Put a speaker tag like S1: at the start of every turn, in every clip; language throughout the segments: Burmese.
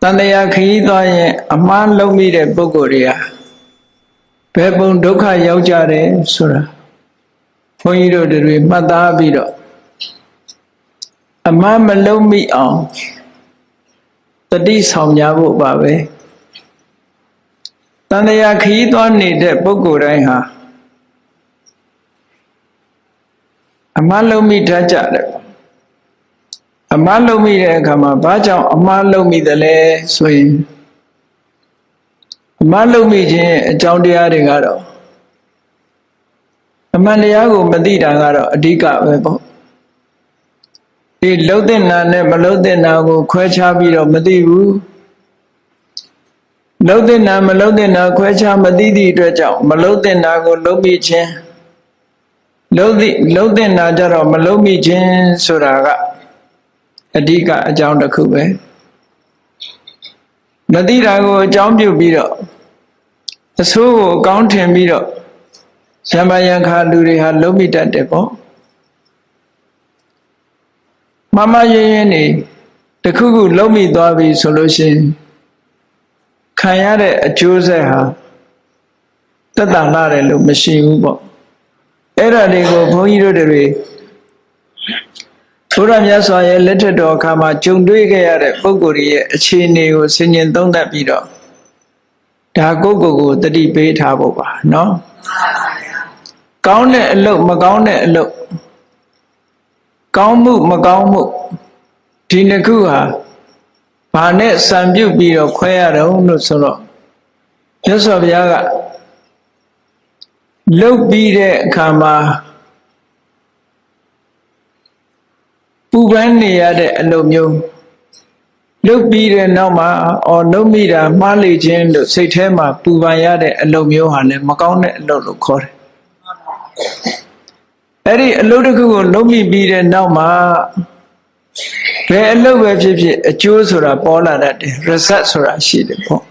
S1: န်တရားခရီးသွားရင်အမှားလုပ်မိတဲ့ပုဂ္ဂိုလ်တွေကဘယ်ပုံဒုက္ခရောက်ကြတယ်ဆိုတာဘုန်းကြီးတို့တွေမှတ်သားပြီးတော့အမှားမလုပ်မိအောင်တတိဆောင်ကြဖို့ပါပဲတန်တရားခရီးသွားနေတဲ့ပုဂ္ဂိုလ်တိုင်းဟာအမှားလုပ်မိတတ်ကြတယ်အမှားလုပ်မိတဲ့အခါမှာဘာကြောင့်အမှားလုပ်မိသလဲဆိုရင်အမှားလုပ်မိခြင်းအကြောင်းတရားတွေကတော့အမှန်တရားကိုမသိတာကတော့အဓိကပဲပေါ့ဒီလှုပ်တဲ့နာနဲ့မလှုပ်တဲ့နာကိုခွဲခြားပြီးတော့မသိဘူးလှုပ်တဲ့နာမလှုပ်တဲ့နာခွဲခြားမသိသည့်အတွက်ကြောင့်မလှုပ်တဲ့နာကိုလှုပ်မိခြင်းလှုပ်တဲ့နာကြတော့မလှုပ်မိခြင်းဆိုတာကအဓိကအကြောင်းတစ်ခုပဲမသိတာကိုအကြောင်းပြုပြီးတော့အဆိုးကိုအကောင်းထင်ပြီးတော့ရမယံခါလူတွေဟာလှုပ်မိတတ်တယ်ပေါ့မမရင်းရင်းနေတခုခုလှုပ်မိသွားပြီဆိုလို့ရှိရင်ခံရတဲ့အကျိုးဆက်ဟာတက်တာလာတယ်လို့မရှိဘူးပေါ့အဲ့ဒါတွေကိုဘုန်းကြီးတို့တွေဘုရားမြတ်စွာရဲ့လက်ထက်တော်အခါမှာကြုံတွေ့ခဲ့ရတဲ့ပုဂ္ဂိုလ်ရဲ့အခြေအနေကိုဆင်ခြင်သုံးသပ်ပြီးတော့ဒါကိုယ်ကိုတတိပေးထားဖို့ပါနော်ကောင်းတဲ့အလုပ်မကောင်းတဲ့အလုပ်ကောင်းမှုမကောင်းမှုဒီနှစ်ခုဟာဘာနဲ့စံပြုတ်ပြီးတော့ခွဲရတော့လို့ဆိုတော့မြတ်စွာဘုရားကလှုပ်ပြီးတဲ့အခါမှာပူပန်းနေရတဲ့အလုပ်မျိုးလှုပ်ပြီးတဲ့နောက်မှာလှုပ်မိတာမှားလေခြင်းလို့စိတ်ထဲမှာပူပန်ရတဲ့အလုပ်မျိုးဟာလည်းမကောင်းတဲ့အလုပ်လို့ခေါ်တယ်အဲ့ဒီအလုပ်တစ်ခုကိုလှုပ်မိပြီးတဲ့နောက်မှာဘယ်အလုပ်ပဲဖြစ်ဖြစ်အကျိုးဆိုတာပေါ်လာတတ်တယ် result ဆိုတာရှိတယ်ပေါ့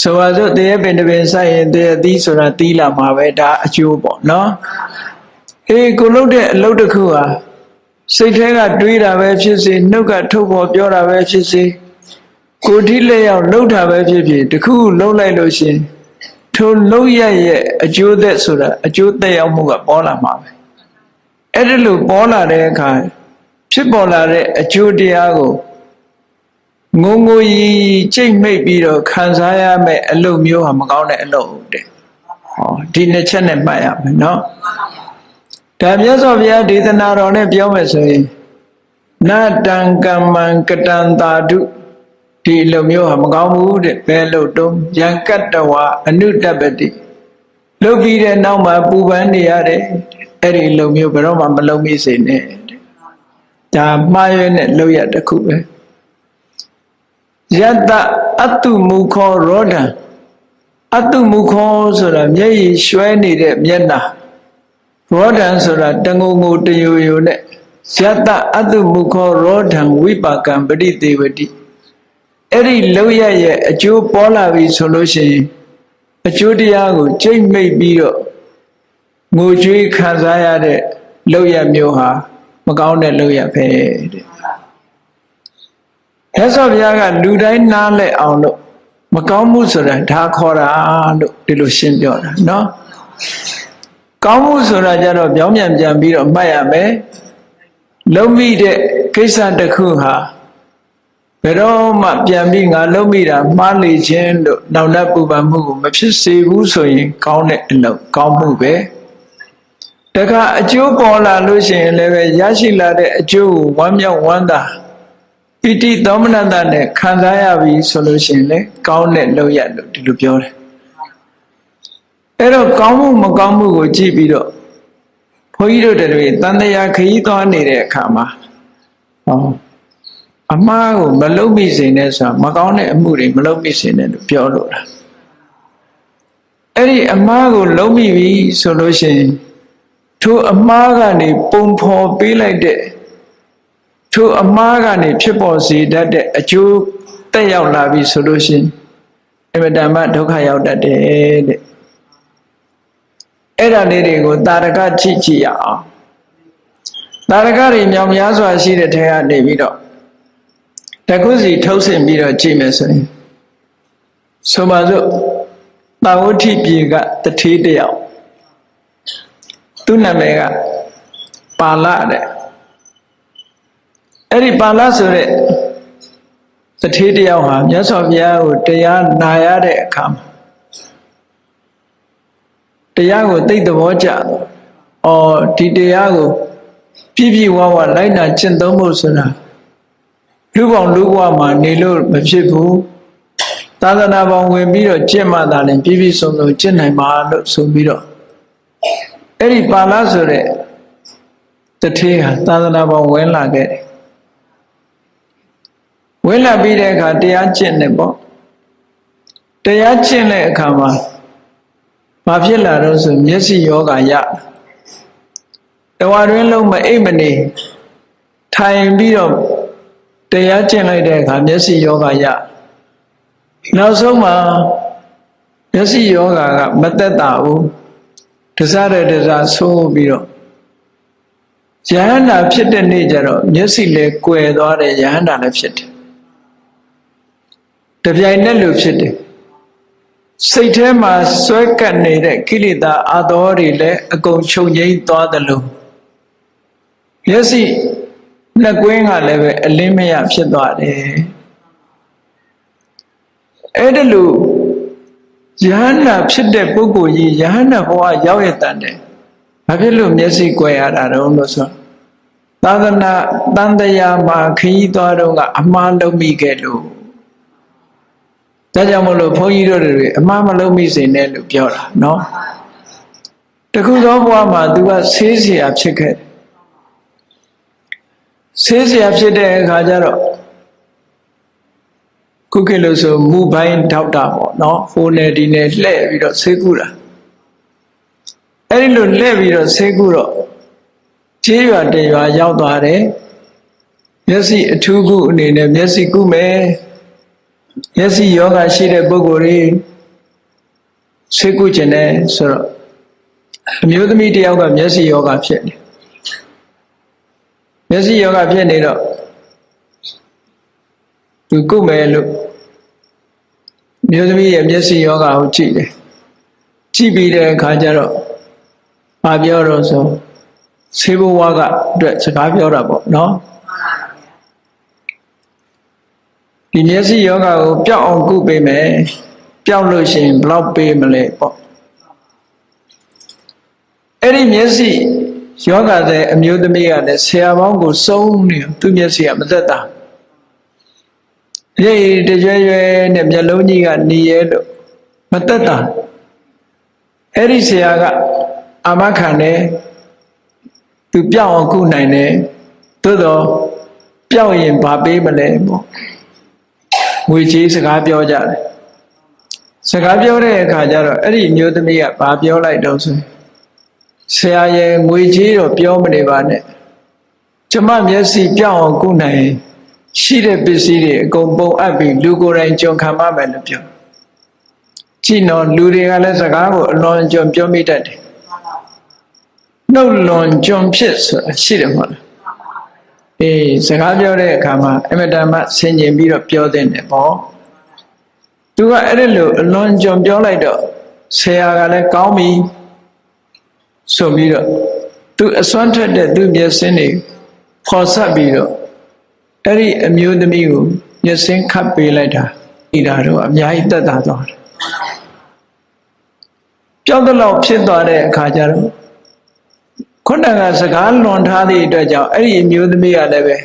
S1: ဆိုပါစို့တရေပင်တစ်ပင်စိုက်ရင်တရေသီးဆိုတာသီးလာမှာပဲဒါအကျိုးပေါ့နော်ကိုလုပ်တဲ့အလုပ်တစ်ခုဟာစိတ်ထဲကတွေးတာပဲဖြစ်စေနှုတ်ကထုတ်ပေါ်ပြောတာပဲဖြစ်စေကိုယ်ထိလက်ရောက်လှုပ်တာပဲဖြစ်ဖြစ်တခုလှုပ်လိုက်လို့ရှိရင်ထိုလှုပ်ရရဲ့အကျိုးသက်ဆိုတာအကျိုးသက်ရောက်မှုကပေါ်လာမှာပဲအဲ့ဒါလို့ပေါ်လာတဲ့အခါဖြစ်ပေါ်လာတဲ့အကျိုးတရားကိုငုံငိုကြီးကြိတ်မိတ်ပြီးတော့ခံစားရမယ့်အလုပ်မျိုးဟာမကောင်းတဲ့အလုပ်တဲ့ဒီနှစ်ချက်နဲ့မှတ်ရမယ်နော်ဒါမြတ်စွာဘုရားဒေသနာတော်နဲ့ပြောမယ်ဆိုရင်နတံကမ္မံကတံသာဓုဒီအလုပ်မျိုးဟာမကောင်းဘူးတဲ့ဘယ်လို့တုံးယံကတ္တဝအနုတ္တပတိလုပ်ပြီးတဲ့နောက်မှာပူပန်းနေရတယ်အဲ့ဒီအလုပ်မျိုးဘယ်တော့မှမလုပ်မိစေနဲ့ဒါမှားရွေးနဲ့လုပ်ရတစ်ခုပဲယတ္တအတုမူခောရောဒံအတုမူခောဆိုတာမျက်ရည်ရွှဲနေတဲ့မျက်နှာရောဒံဆိုတာတငုံငုံတယိုယိုနဲ့ယတ္တအတုမူခောရောဒံဝိပါကံပရိသေဝတိအဲ့ဒီလောက်ရရဲ့အကျိုးပေါ်လာပြီဆိုလို့ရှိရင်အကျိုးတရားကိုကြိတ်မိတ်ပြီးတော့ငိုကြွေးခံစားရတဲ့လောက်ရမျိုးဟာမကောင်းတဲ့လောက်ရပဲတဲ့မြတ်စွာဘုရားကလူတိုင်းနားလည်အောင်လို့မကောင်းမှုဆိုတာဒါခေါ်တာလို့ဒီလိုရှင်းပြောတာနော်ကောင်းမှုဆိုတာကြတော့ပြောင်းပြန်ပြန်ပြီးတော့မှတ်ရမယ်လုံးမိတဲ့ကိစ္စတစ်ခုဟာဘယ်တော့မှပြန်ပြီးငါလုံးမိတာမှားလေခြင်းလို့နောက်နောက်ပူပန်မှုကိုမဖြစ်စေဘူးဆိုရင်ကောင်းတဲ့အလုပ်ကောင်းမှုပဲတခါအကျိုးပေါ်လာလို့ရှိရင်လည်းပဲရရှိလာတဲ့အကျိုးကိုဝမ်းမြောက်ဝမ်းသာဣတိသောမနတနဲ့ခံစားရပြီဆိုလို့ရှိရင်လည်းကောင်းတဲ့လုပ်ရလို့ဒီလိုပြောတယ်အဲ့တော့ကောင်းမှုမကောင်းမှုကိုကြည့်ပြီးတော့ဘုန်းကြီးတို့တွေတန်တရားခရီးသွားနေတဲ့အခါမှာအမှားကိုမလုပ်မိစေနဲ့ဆိုတာမကောင်းတဲ့အမှုတွေမလုပ်မိစေနဲ့လို့ပြောလို့လားအဲ့ဒီအမှားကိုလုပ်မိပြီဆိုလို့ရှိရင်ထိုအမှားကနေပုံဖော်ပေးလိုက်တဲ့ထိုအမှားကနေဖြစ်ပေါ်စေတတ်တဲ့အကျိုးတက်ရောက်လာပြီဆိုလို့ရှိရင်အမတန်မှဒုက္ခရောက်တတ်တယ်တဲ့အဲ့ဒါလေးတွေကိုတာရကကြည့်ရအောင်တာရကတွေမြောင်များစွာရှိတဲ့ထဲကနေပြီးတော့ ခုစီထုတ်ဆင်ပြီးတော့ကြည့်မယ်ဆိုရင်ဆိုပါစို့တာဝတိပြေကတထေးတယောက်သူ့နာမည်ကပါဠတဲ့အဲ့ဒီပါဠဆိုတဲ့တထေးတယောက်ဟာမြတ်စွာဘုရားကိုတရားနာရတဲ့အခါမှာတရားကိုသိသဘောကျဒီတရားကိုပြည့်ပြည့်ဝဝလိုက်နာကျင့်သုံးဖို့ဆိုတာလူပေါင်းလူဘဝမှာနေလို့မဖြစ်ဘူးသာသနာပေါင်းဝင်ပြီးတော့ကျင့်မှသာလျှင်ပြည့်ပြည့်စုံစုံကျင့်နိုင်မှာလို့ဆိုပြီးတော့အဲ့ဒီပါဠဆိုတဲ့တထေးဟာသာသနာပေါင်းဝင်လာခဲ့တယ်ဝင်လာပြီးတဲ့အခါတရားကျင့်တယ်ပေါ့တရားကျင့်တဲ့အခါမှာဘာဖြစ်လာတော့ဆိုမျက်စိယောဂရတဝါတွင်လုံးမအိပ်မနေထိုင်ပြီးတော့တရားကျင့်လိုက်တဲ့အခါမျက်စိယောဂရနောက်ဆုံးမှာမျက်စိယောဂကမသက်သာဘူးတစားတဲ့တစားဆိုးပြီးတော့ယဟန္တာဖြစ်တဲ့နေ့ကျတော့မျက်စိလည်းကွယ်သွားတယ်ယဟန္တာလည်းဖြစ်တယ်တပြိုင်နက်လိုဖြစ်တယ်စိတ်ထဲမှာစွဲကပ်နေတဲ့ကိလေသာအသောတွေလည်းအကုန်ချုပ်ငြိမ်းသွားသလိုမျက်စိလက်ကွင်းကလည်းပဲအလင်းမရဖြစ်သွားတယ်အဲ့ဒါလို့ယဟန္တာဖြစ်တဲ့ပုဂ္ဂိုလ်ကြီးယဟန္တာဘဝရောက်ရတဲ့ဘာဖြစ်လို့မျက်စိကွယ်ရတာတော့လို့ဆိုသာသနာတန်တရားမှာခရီးသွားတော့ကအမှားလုပ်မိခဲ့လို့ဒါကြောင့်မလို့ဘုန်းကြီးတို့တွေအမှားမလုပ်မိစေနဲ့လို့ပြောတာနော်တခုသောဘဝမှာသူကဆေးเสียဖြစ်ခဲ့ဆေးเสียဖြစ်တဲ့အခါကျတော့ခုခေတ်လို့ဆိုမူပိုင်းဒေါက်တာပေါ့နော်ဟိုနယ်ဒီနယ်လှည့်ပြီးတော့ဆေးကုတာအဲ့ဒီလိုလှည့်ပြီးတော့ဆေးကုတော့ကျေးရွာတရွာရောက်သွားတယ်မျက်စိအထူးကုအနေနဲ့မျက်စိကုမယ်မျက်စိယောဂရှိတဲ့ပုဂ္ဂိုလ်တွေဆေးကုကျင်တယ်ဆိုတော့အမျိုးသမီးတယောက်ကမျက်စိယောဂဖြစ်နေမျက်စိယောဂဖြစ်နေတော့သူကုမယ်လို့မျိုးသမီးရဲ့မျက်စိယောဂကိုကြည့်တယ်ကြည့်ပြီးတဲ့အခါကျတော့ဘာပြောတော့ဆိုဆေးဘဝကအတွက်စကားပြောတာပေါ့နော်ဒီမျက်စိယောဂကိုပျောက်အောင်ကုပေးမယ်ပျောက်လို့ရှိရင်ဘယ်လောက်ပေးမလဲပေါ့အဲ့ဒီမျက်စိယောဂတဲ့အမျိုးသမီးကလည်းဆရာပေါင်းကိုစုံနေသူ့မျက်စိကမသက်သာရေတကြွရွယ်နဲ့မျက်လုံးကြီးကနေရဲလို့မသက်သာအဲ့ဒီဆရာကအာမခံတယ်သူပျောက်အောင်ကုနိုင်တယ်သို့တော့ပျောက်ရင်ဘာပေးမလဲပေါ့ငွေကြီးစကားပြောကြတယ်စကားပြောတဲ့အခါကျတော့အဲ့ဒီမျိုးသမီးကဘာပြောလိုက်တော့ဆိုဆရာရဲ့ငွေကြီးတော့ပြောမနေပါနဲ့ကျမမျက်စိပျောက်အောင်ကုနိုင်ရှိတဲ့ပစ္စည်းတွေအကုန်ပုံအပ်ပြီးလူကိုယ်တိုင်ကြုံခံပါမယ်လို့ပြောကြည့်တော့လူတွေကလည်းစကားကိုအလွန်ကြုံပြောမိတတ်တယ်နှုတ်လွန်ကြုံဖြစ်ဆိုတာရှိတယ်မဟုတ်လားစကားပြောတဲ့အခါမှာအမတမဆင်ခြင်ပြီးတော့ပြောတဲ့တယ်ပေါ့သူကအဲ့ဒါလို့အလွန်ကြုံပြောလိုက်တော့ဆရာကလည်းကောင်းပြီဆိုပြီးတော့သူအစွမ်းထက်တဲ့သူမျက်စင်းတွေဖော်ဆက်ပြီးတော့အဲ့ဒီအမျိုးသမီးကိုမျက်စင်းခတ်ပေးလိုက်တာဤတာတော့အများကြီးတက်တာသွားတယ်ပြောင်းတော့ဖြစ်သွားတဲ့အခါကျတော့ခုနကစကားလွန်ထားသည့်အတွက်ကြောင့်အဲ့ဒီအမျိုးသမီးကလည်းပဲ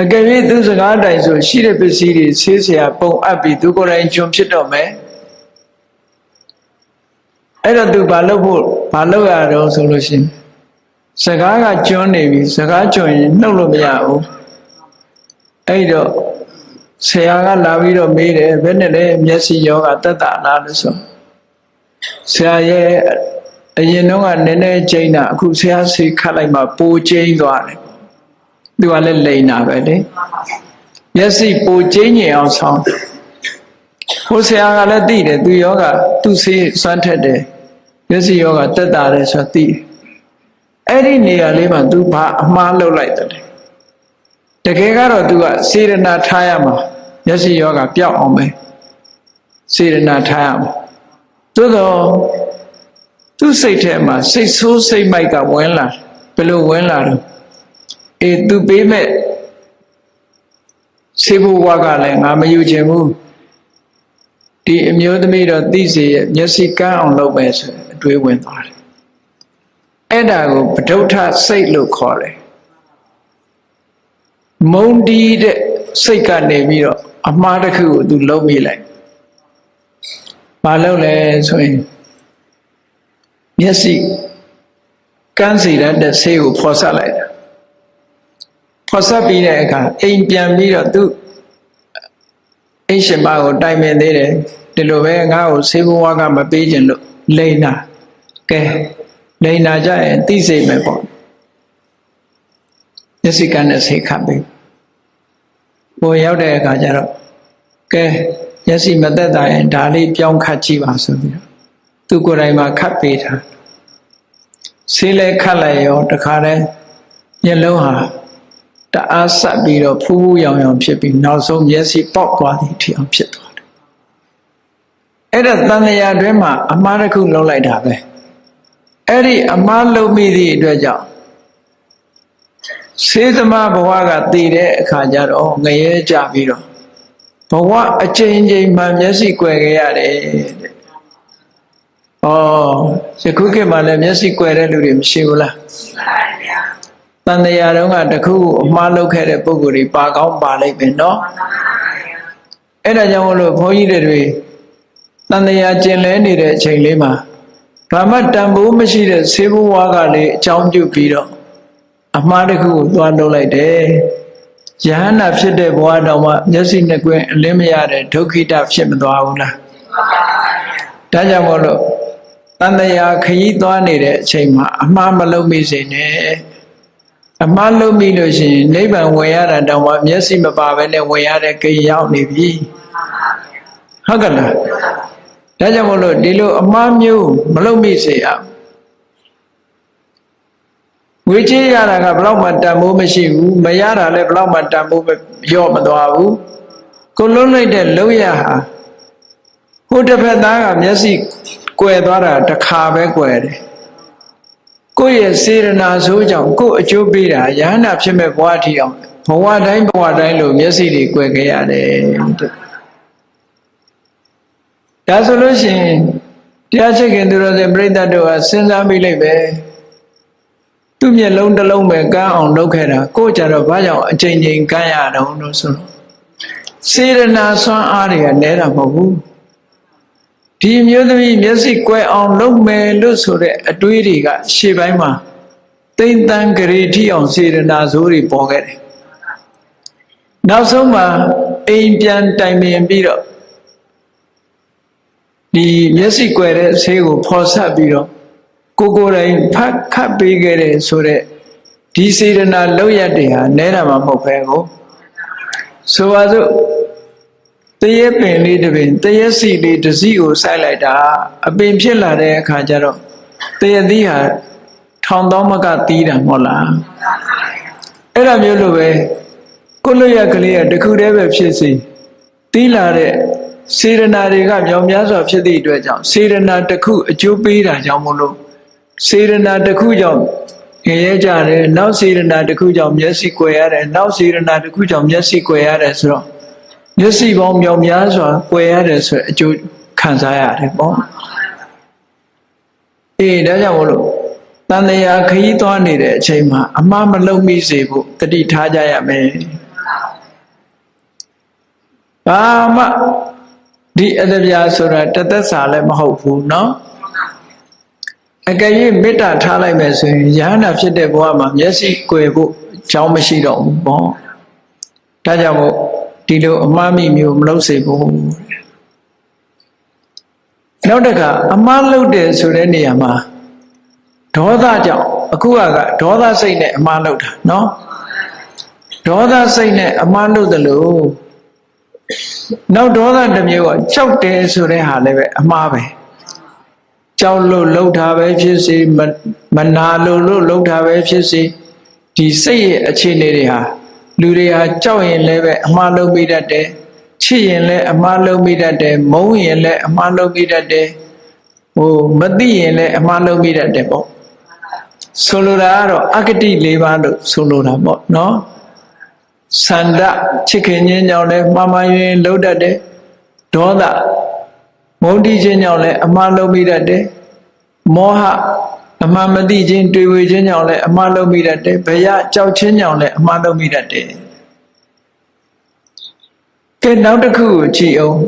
S1: အကယ်၍သူစကားတိုင်ဆိုရှိတဲ့ပစ္စည်းတွေဆေးဆရာပုံအပ်ပြီးသူကိုယ်တိုင်ကျွံဖြစ်တော့မယ်အဲ့တော့သူဘာလုပ်ရတော့ဆိုလို့ရှိရင်စကားကကျွန်းနေပြီစကားကျွန်းရင်နှုတ်လို့မရဘူးအဲ့တော့ဆရာကလာပြီးတော့မေးတယ်ဘယ်နဲ့လဲမျက်စိယောဂတက်တာလားလို့ဆိုဆရာရဲ့အရင်တော့ကနည်းနည်းကျိန်းတာအခုဆရာဆေးခတ်လိုက်မှပိုကျိန်းသွားတယ်သူကလည်းလိန်တာပဲလေမျက်စိပိုကျိန်းညင်အောင်ဆောင်ဟိုဆရာကလည်းသိတယ်သူယောဂသူဆေးစွမ်းထက်တယ်မျက်စိယောဂတက်တာတယ်ဆိုတော့သိအဲ့ဒီနေရာလေးမှာသူဘာအမှားလုပ်လိုက်တယ် တကယ်ကတော့သူကစေရနာထားရမှာမျက်စိယောဂပျောက်အောင်ပဲစေရနာထားရမှာသို့တော့သူ့စိတ်ထဲမှာစိတ်ဆိုးစိတ်မိုက်ကဝင်လာဘယ်လိုဝင်လာတော့သူပေးမဲ့စေဘဝကလည်းငါမယူချင်ဘူးဒီအမျိုးသမီးတော့သိစေရဲ့မျက်စိကန်းအောင်လုပ်မယ်ဆိုအတွေးဝင်သွားတယ်အဲ့ဒါကိုပဋုဋ္ဌစိတ်လို့ခေါ်တယ်မုံတီးတဲ့စိတ်ကနေပြီးတော့အမှားတစ်ခုကိုသူလုံးမိလိုက်မလုပ်လဲဆိုရင်မျက်စိကန်းစီတဲ့ဆေးကိုဖော်ဆက်လိုက်တာဖော်ဆက်ပြီးတဲ့အခါအိမ်ပြန်ပြီးတော့သူအိမ်ရှင်မကိုတိုင်ပင်သေးတယ်ဒီလိုပဲငါ့ကိုဆေးဘဝကမပေးခြင်းလို့လိန်နာကဲလိန်နာကြရင်သိစိတ်မယ်ပေါ့မျက်စိကန်းနဲ့ဆေးခတ်ပြီးပေါ်ရောက်တဲ့အခါကျတော့ကဲမျက်စိမသက်သာရင်ဒါလေးပြောင်းခတ်ကြည့်ပါဆိုပြီးတော့သူကိုယ်တိုင်မှာခတ်ပေးတာဆေးလဲခတ်လိုက်ရောတခါတည်းမျက်လုံးဟာတအားဆက်ပြီးတော့ဖူးဖူးရောင်ရောင်ဖြစ်ပြီးနောက်ဆုံးမျက်စိပေါက်သွားသည်ထီအောင်ဖြစ်သွားတယ်အဲ့ဒါတန်လျာတွင်မှာအမှားတစ်ခုလုံးလိုက်တာပဲအဲ့ဒီအမှားလုံးမိသည့်အတွက်ကြောင့်စေသမဘဝကတည်တဲ့အခါကျတော့ငရဲကြပြီးတော့ဘဝအချိန်ချင်းမှမျက်စိကွယ်ခဲ့ရတယ်တဲ့ယခုခေတ်မှာလည်းမျက်စိကွယ်တဲ့လူတွေမရှိဘူးလားရှိပါဗျာတန်တရားတုန်းကတခုအမှားလုပ်ခဲ့တဲ့ပုဂ္ဂိုလ်တွေပါကောင်းပါလိမ့်မယ်နော်အဲ့ဒါကြောင့်မလို့ဘုန်းကြီးတွေတန်တရားကျင်လဲနေတဲ့အချိန်လေးမှာဘာမှတန်ဖိုးမရှိတဲ့ဆေးဘဝကလေးအကြောင်းပြုပြီးတော့အမှားတစ်ခုကိုသွားလုပ်လိုက်တယ်ယဟန္တာဖြစ်တဲ့ဘဝတော်မှာမျက်စိနှစ်ကွင်းအလင်းမရတဲ့ဒုက္ခိတဖြစ်မသွားဘူးလားဒါကြောင့်မို့လို့တန်တရားခရီးသွားနေတဲ့အချိန်မှာအမှားမလုပ်မိစေနဲ့အမှားလုပ်မိလို့ရှိရင်နိဗ္ဗာန်ဝင်ရတာတောင်မှမျက်စိမပါဘဲနဲ့ဝင်ရတဲ့ကိန်းရောက်နေပြီဟုတ်ကဲ့လားဒါကြောင့်မို့လို့ဒီလိုအမှားမျိုးမလုပ်မိစေရဝေချေရတာကဘလောက်မှတန်ဖိုးမရှိဘူးမရတာလည်းဘလောက်မှတန်ဖိုးရော့မသွားဘူးကိုလုံးလိုက်တဲ့လုံးရဟာဟိုတစ်ဖက်သားကမျက်စိကွယ်သွားတာတစ်ခါပဲကွယ်တယ်ကိုယ့်ရဲ့စေရနာဆိုးကြောင့်ကိုယ့်အကျိုးပေးတာယဟန္တာဖြစ်မဲ့ဘဝထီအောင်ဘဝတိုင်းလို့မျက်စိတွေကွယ်ခဲ့ရတယ်ဒါဆိုလို့ရှိရင်တရားချစ်ခင်သူတော်စင်ပြိဿတ်တို့ကစဉ်းစားမိလိုက်ပဲသူ့မျက်လုံးတစ်လုံးပဲကန်းအောင်လုပ်ခဲ့တာကိုယ်ကြတော့ဘာကြောင့်အချိန်ချင်းကန်းရတော့လို့ဆိုတော့စေရနာဆွမ်းအားတွေကနဲတာမဟုတ်ဘူးဒီမျိုးသမီးမျက်စိကွယ်အောင်လုပ်မယ်လို့ဆိုတဲ့အတွေးတွေကရှေ့ပိုင်းမှာသိမ့်တန်းကြရီထီအောင်စေရနာဆိုးတွေပေါ်ခဲ့တယ်နောက်ဆုံးမှာအိမ်ပြန်တိုင်ပင်ပြီးတော့ဒီမျက်စိကွယ်တဲ့ဆေးကိုဖော်ဆက်ပြီးတော့ကိုယ်တိုင်ဖတ်ခတ်ပေးခဲ့တဲ့ဆိုတဲ့ဒီစေရနာလောက်ရတဲ့ဟာနဲတာမှမဟုတ်ပဲကိုဆိုပါစို့တရေပင်လေးတစ်ပင်တရေစီလေးတစ်စီကိုစိုက်လိုက်တာအပင်ဖြစ်လာတဲ့အခါကျတော့တရေသီးဟာထောင်သောမကသီးတာမဟုတ်လားအဲ့လိုမျိုးလိုပဲကိုလွတ်ရကလေးကတခုတည်းပဲဖြစ်စီသီးလာတဲ့စေရနာတွေကမြောင်များစွာဖြစ်သည့်အတွက်ကြောင့်စေရနာတစ်ခုအကျိုးပေးတာကြောင့်မို့လို့စေရနာတစ်ခုကြောင့်ငရဲကြတယ်နောက်စေရနာတစ်ခုကြောင့်မျက်စိကွယ်ရတယ်နောက်စေရနာတစ်ခုကြောင့်မျက်စိကွယ်ရတယ်ဆိုတော့မျက်စိပေါင်းမြောင်များစွာကွယ်ရတယ်ဆိုအကျိုးခံစားရတယ်ပေါ့ဒါကြောင့်မို့လို့တန်တရားခရီးသွားနေတဲ့အချိန်မှာအမှားမလုပ်မိစေဖို့တတိထားကြရမယ်ဘာမှဒီအတ္တပြာဆိုတာတသက်စာလည်းမဟုတ်ဘူးเนาะအကယ်၍မေတ္တာထားလိုက်မယ်ဆိုရင်ယဟန္တာဖြစ်တဲ့ဘဝမှာမျက်စိကွယ်ဖို့အကြောင်းမရှိတော့ဘူးပေါ့ဒါကြောင့်မို့ဒီလိုအမှားမိမျိုးမလုပ်စေဘူးနောက်တစ်ခါအမှားလုပ်တယ်ဆိုတဲ့နေရာမှာဒေါသကြောင့်အခုကဒေါသစိတ်နဲ့အမှားလုပ်တာเนาะဒေါသစိတ်နဲ့အမှားလုပ်တယ်လို့နောက်ဒေါသတစ်မျိုးကကြောက်တယ်ဆိုတဲ့ဟာလည်းပဲအမှားပဲကြောက်လို့လှုပ်တာပဲဖြစ်စေမနာလို့လှုပ်တာပဲဖြစ်စေဒီစိတ်ရဲ့အခြေအနေတွေဟာ လူတွေဟာကြောက်ရင်လည်းပဲအမှားလုပ်မိတတ်တယ်ချစ်ရင်လည်းအမှားလုပ်မိတတ်တယ်မုန်းရင်လည်းအမှားလုပ်မိတတ်တယ်မသိရင်လည်းအမှားလုပ်မိတတ်တယ်ပေါ့ဆိုလိုတာကတော့အဂတိ၄ပါးလို့ဆိုလိုတာပေါ့နော်စန္ဒချစ်ခင်ခြင်းကြောင့်လည်းမှားမှန်ရင်လုပ်တတ်တယ်ဒေါသမုန်းတီးခြင်းကြောင့်လည်းအမှားလုပ်မိတတ်တယ်မောဟအမှန်မသိခြင်းတွေ့ဝေခြင်းကြောင့်လည်းအမှားလုပ်မိတတ်တယ်ဘယကြောက်ခြင်းကြောင့်လည်းအမှားလုပ်မိတတ်တယ်ကဲနောက်တစ်ခုကိုကြည့်အောင်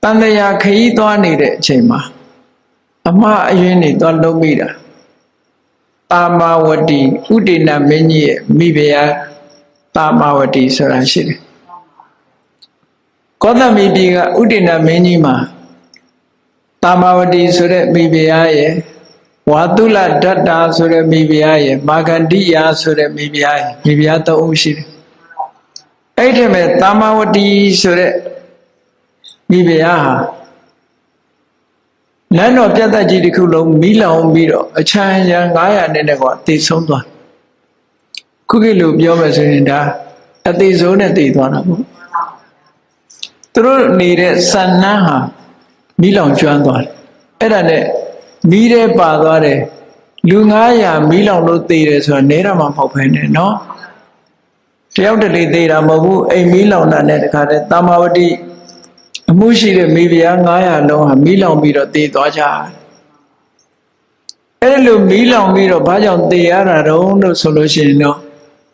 S1: တန်တရားခရီးသွားနေတဲ့အချိန်မှာအမှားအယွင်းတွေသွားလုပ်မိတာတာမာဝတီဥဒိဏမင်းကြီးရဲ့မိဖုရားတာမာဝတီဆိုတာရှိတယ်ကောသမီပြည်ကဥဒိဏမင်းကြီးမှာတာမာဝတီဆိုတဲ့မိဖုရားရဲ့ဝါတုလဒတ္တာဆိုတဲ့မိဖုရားရဲ့မာဂန္တိယဆိုတဲ့မိဖုရားရဲ့မိဖုရား၃ဦးရှိတယ်အဲ့ဒီမဲ့တာမာဝတီဆိုတဲ့မိဖုရားဟာနန်းတော်ပြတ်သက်ကြီးတစ်ခုလုံးမီးလောင်ပြီးတော့အချမ်းရံ900နဲ့ကွာတည်ဆုံးသွားခုခေတ်လိုပြောမယ်ဆိုရင်ဒါအသေးဆုံးနဲ့တည်သွားတာပေါ့သူတို့နေတဲ့စံနှန်းဟာမီးလောင်ကျွမ်းသွားတယ်အဲ့ဒါနဲ့မီးထဲပါသွားတယ်လူ900မီးလောင်လို့တည်တယ်ဆိုတာနဲတာမှမဟုတ်ဘဲနဲ့နော်တယောက်တလေတည်တာမဟုတ်ဘူးအိမ်မီးလောင်တာနဲ့တခါတည်းတာမာဝတိအမှုရှိတဲ့မိဖုရား900လုံးဟာမီးလောင်ပြီးတော့တည်သွားကြအဲ့လိုမီးလောင်ပြီးတော့ဘာကြောင့်တည်ရတာတုံးလို့ဆိုလို့ရှိရင်တော့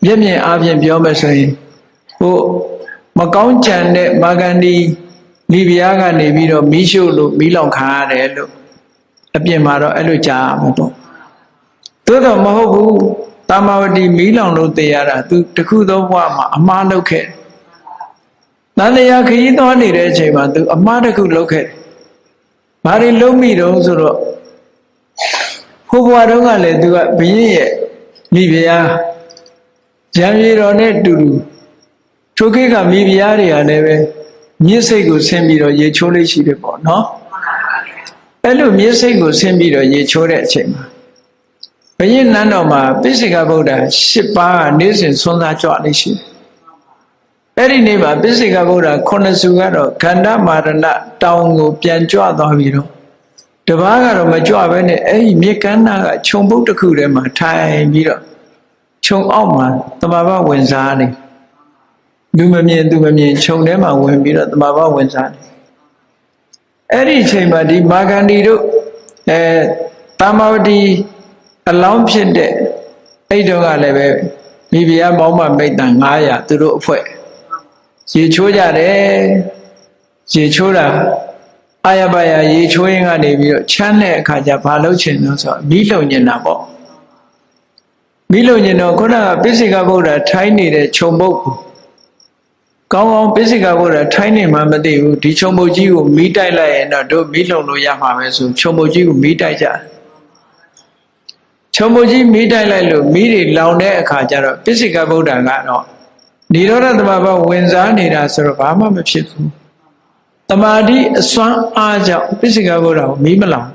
S1: မျက်မြင်အားဖြင့်ပြောမယ်ဆိုရင်မကောင်းကြံတဲ့မာဂန္ဒီမိဖုရားကနေပြီးတော့မီးရှို့လို့မီးလောင်ခံရတယ်လို့အပြင်မှာတော့အဲ့လိုကြားရမှာပေါ့သို့တော့မဟုတ်ဘူးတာမာဝတီမီးလောင်လို့တည်ရတာသူတခုသောဘဝမှာအမှားလုပ်ခဲ့တန်တရားခရီးသွားနေတဲ့အချိန်မှာသူအမှားတစ်ခုလုပ်ခဲ့တယ်။ဘာတွေလုပ်မိတော့ဆိုတော့ဟိုဘဝတုန်းကလည်းသူကဘုရင်ရဲ့မိဖုရားရံပြေတော်နဲ့တူတူထိုခေတ်ကမိဖုရားတွေကလည်းပဲမြစ်စိတ်ကိုဆင်းပြီးတော့ရေချိုးလေးရှိတယ်ပေါ့နော်။အဲ့လိုမြစ်စိတ်ကိုဆင်းပြီးတော့ရေချိုးတဲ့အချိန်မှာဘုရင်နန်းတော်မှာပိစိကဗုဒ္ဓ10ပါးကနေ့စဉ်ဆွမ်းသားကြွလေးရှိတယ်အဲ့ဒီနေ့မှာပိစိကဗုဒ္ဓ9စုကတော့ခန္ဓာမာရဏတောင်ကိုပြန်ကြွသွားပြီးတော့တပားကတော့မကြွဘဲနဲ့အဲ့ဒီမြေကမ်းနားကခြုံပုတ်တစ်ခုထဲမှာထိုင်ပြီးတော့ခြုံအောက်မှာတမဘာဝင်စားနေလူမမြင်သူမမြင်ခြုံထဲမှာဝင်ပြီးတော့တမဘာဝင်စားနေအဲ့ဒီအချိန်မှာဒီမာဂန္ဒီတို့တာမာဝတီအလောင်းဖြစ်တဲ့အဲ့တုန်းကလည်းပဲမိဖုရားမောင်းမမိတ်တန်900သူတို့အဖွဲ့ရေချိုးကြတယ်ရေချိုးတာအာရပါရရေချိုးရင်ကနေပြီးတော့ချမ်းတဲ့အခါကျဘာလုပ်ချင်လို့ဆိုတော့မီးလုံညင်တာပေါ့မီးလုံညင်တော့ခုနကပိစိကဗုဒ္ဓထိုင်းနေတဲ့ခြုံပုတ်ကိုကောင်းကောင်းပိစိကဗုဒ္ဓထိုင်းနေမှမသိဘူးဒီခြုံပုတ်ကြီးကိုမီးတိုက်လိုက်ရင်တော့တို့မီးလုံလို့ရမှာပဲဆိုခြုံပုတ်ကြီးကိုမီးတိုက်ကြခြုံပုတ်ကြီးမီးတိုက်လိုက်လို့မီးတွေလောင်တဲ့အခါကျတော့ပိစိကဗုဒ္ဓကတော့နိရောဓသမဘာဝင်စားနေတာဆိုတော့ဘာမှမဖြစ်ဘူးတမာတိအစွမ်းအားကြောင့်ပိစိကဗုဒ္ဓကိုမီးမလောင်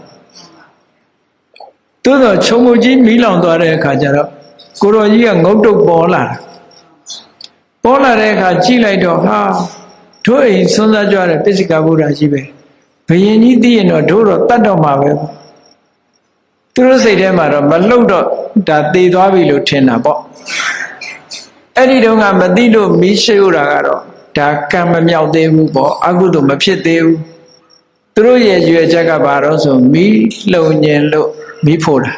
S1: သို့တော့ခြုံမုတ်ကြီးမီးလောင်သွားတဲ့အခါကျတော့ကိုတော်ကြီးကငုတ်တုတ်ပေါ်လာတဲ့အခါကြည့်လိုက်တော့ဟာတို့အိမ်ဆွမ်းစားကြတဲ့ပိစိကဗုဒ္ဓကြီးပဲဘယင်ကြီးသိရင်တော့တို့တော့တတ်တော့မှာပဲသူတို့စိတ်ထဲမှာတော့မလှုပ်တော့ဒါတည်သွားပြီလို့ထင်တာပေါ့အဲ့ဒီတုန်းကမသိလို့မီးရှို့တာကတော့ဒါကံမမြောက်သေးဘူးပေါ့အကုသိုလ်မဖြစ်သေးဘူးသူတို့ရဲ့ရွယ်ချက်ကဘာတော့ဆိုမီးလုံညင်လို့မီးဖို့တာ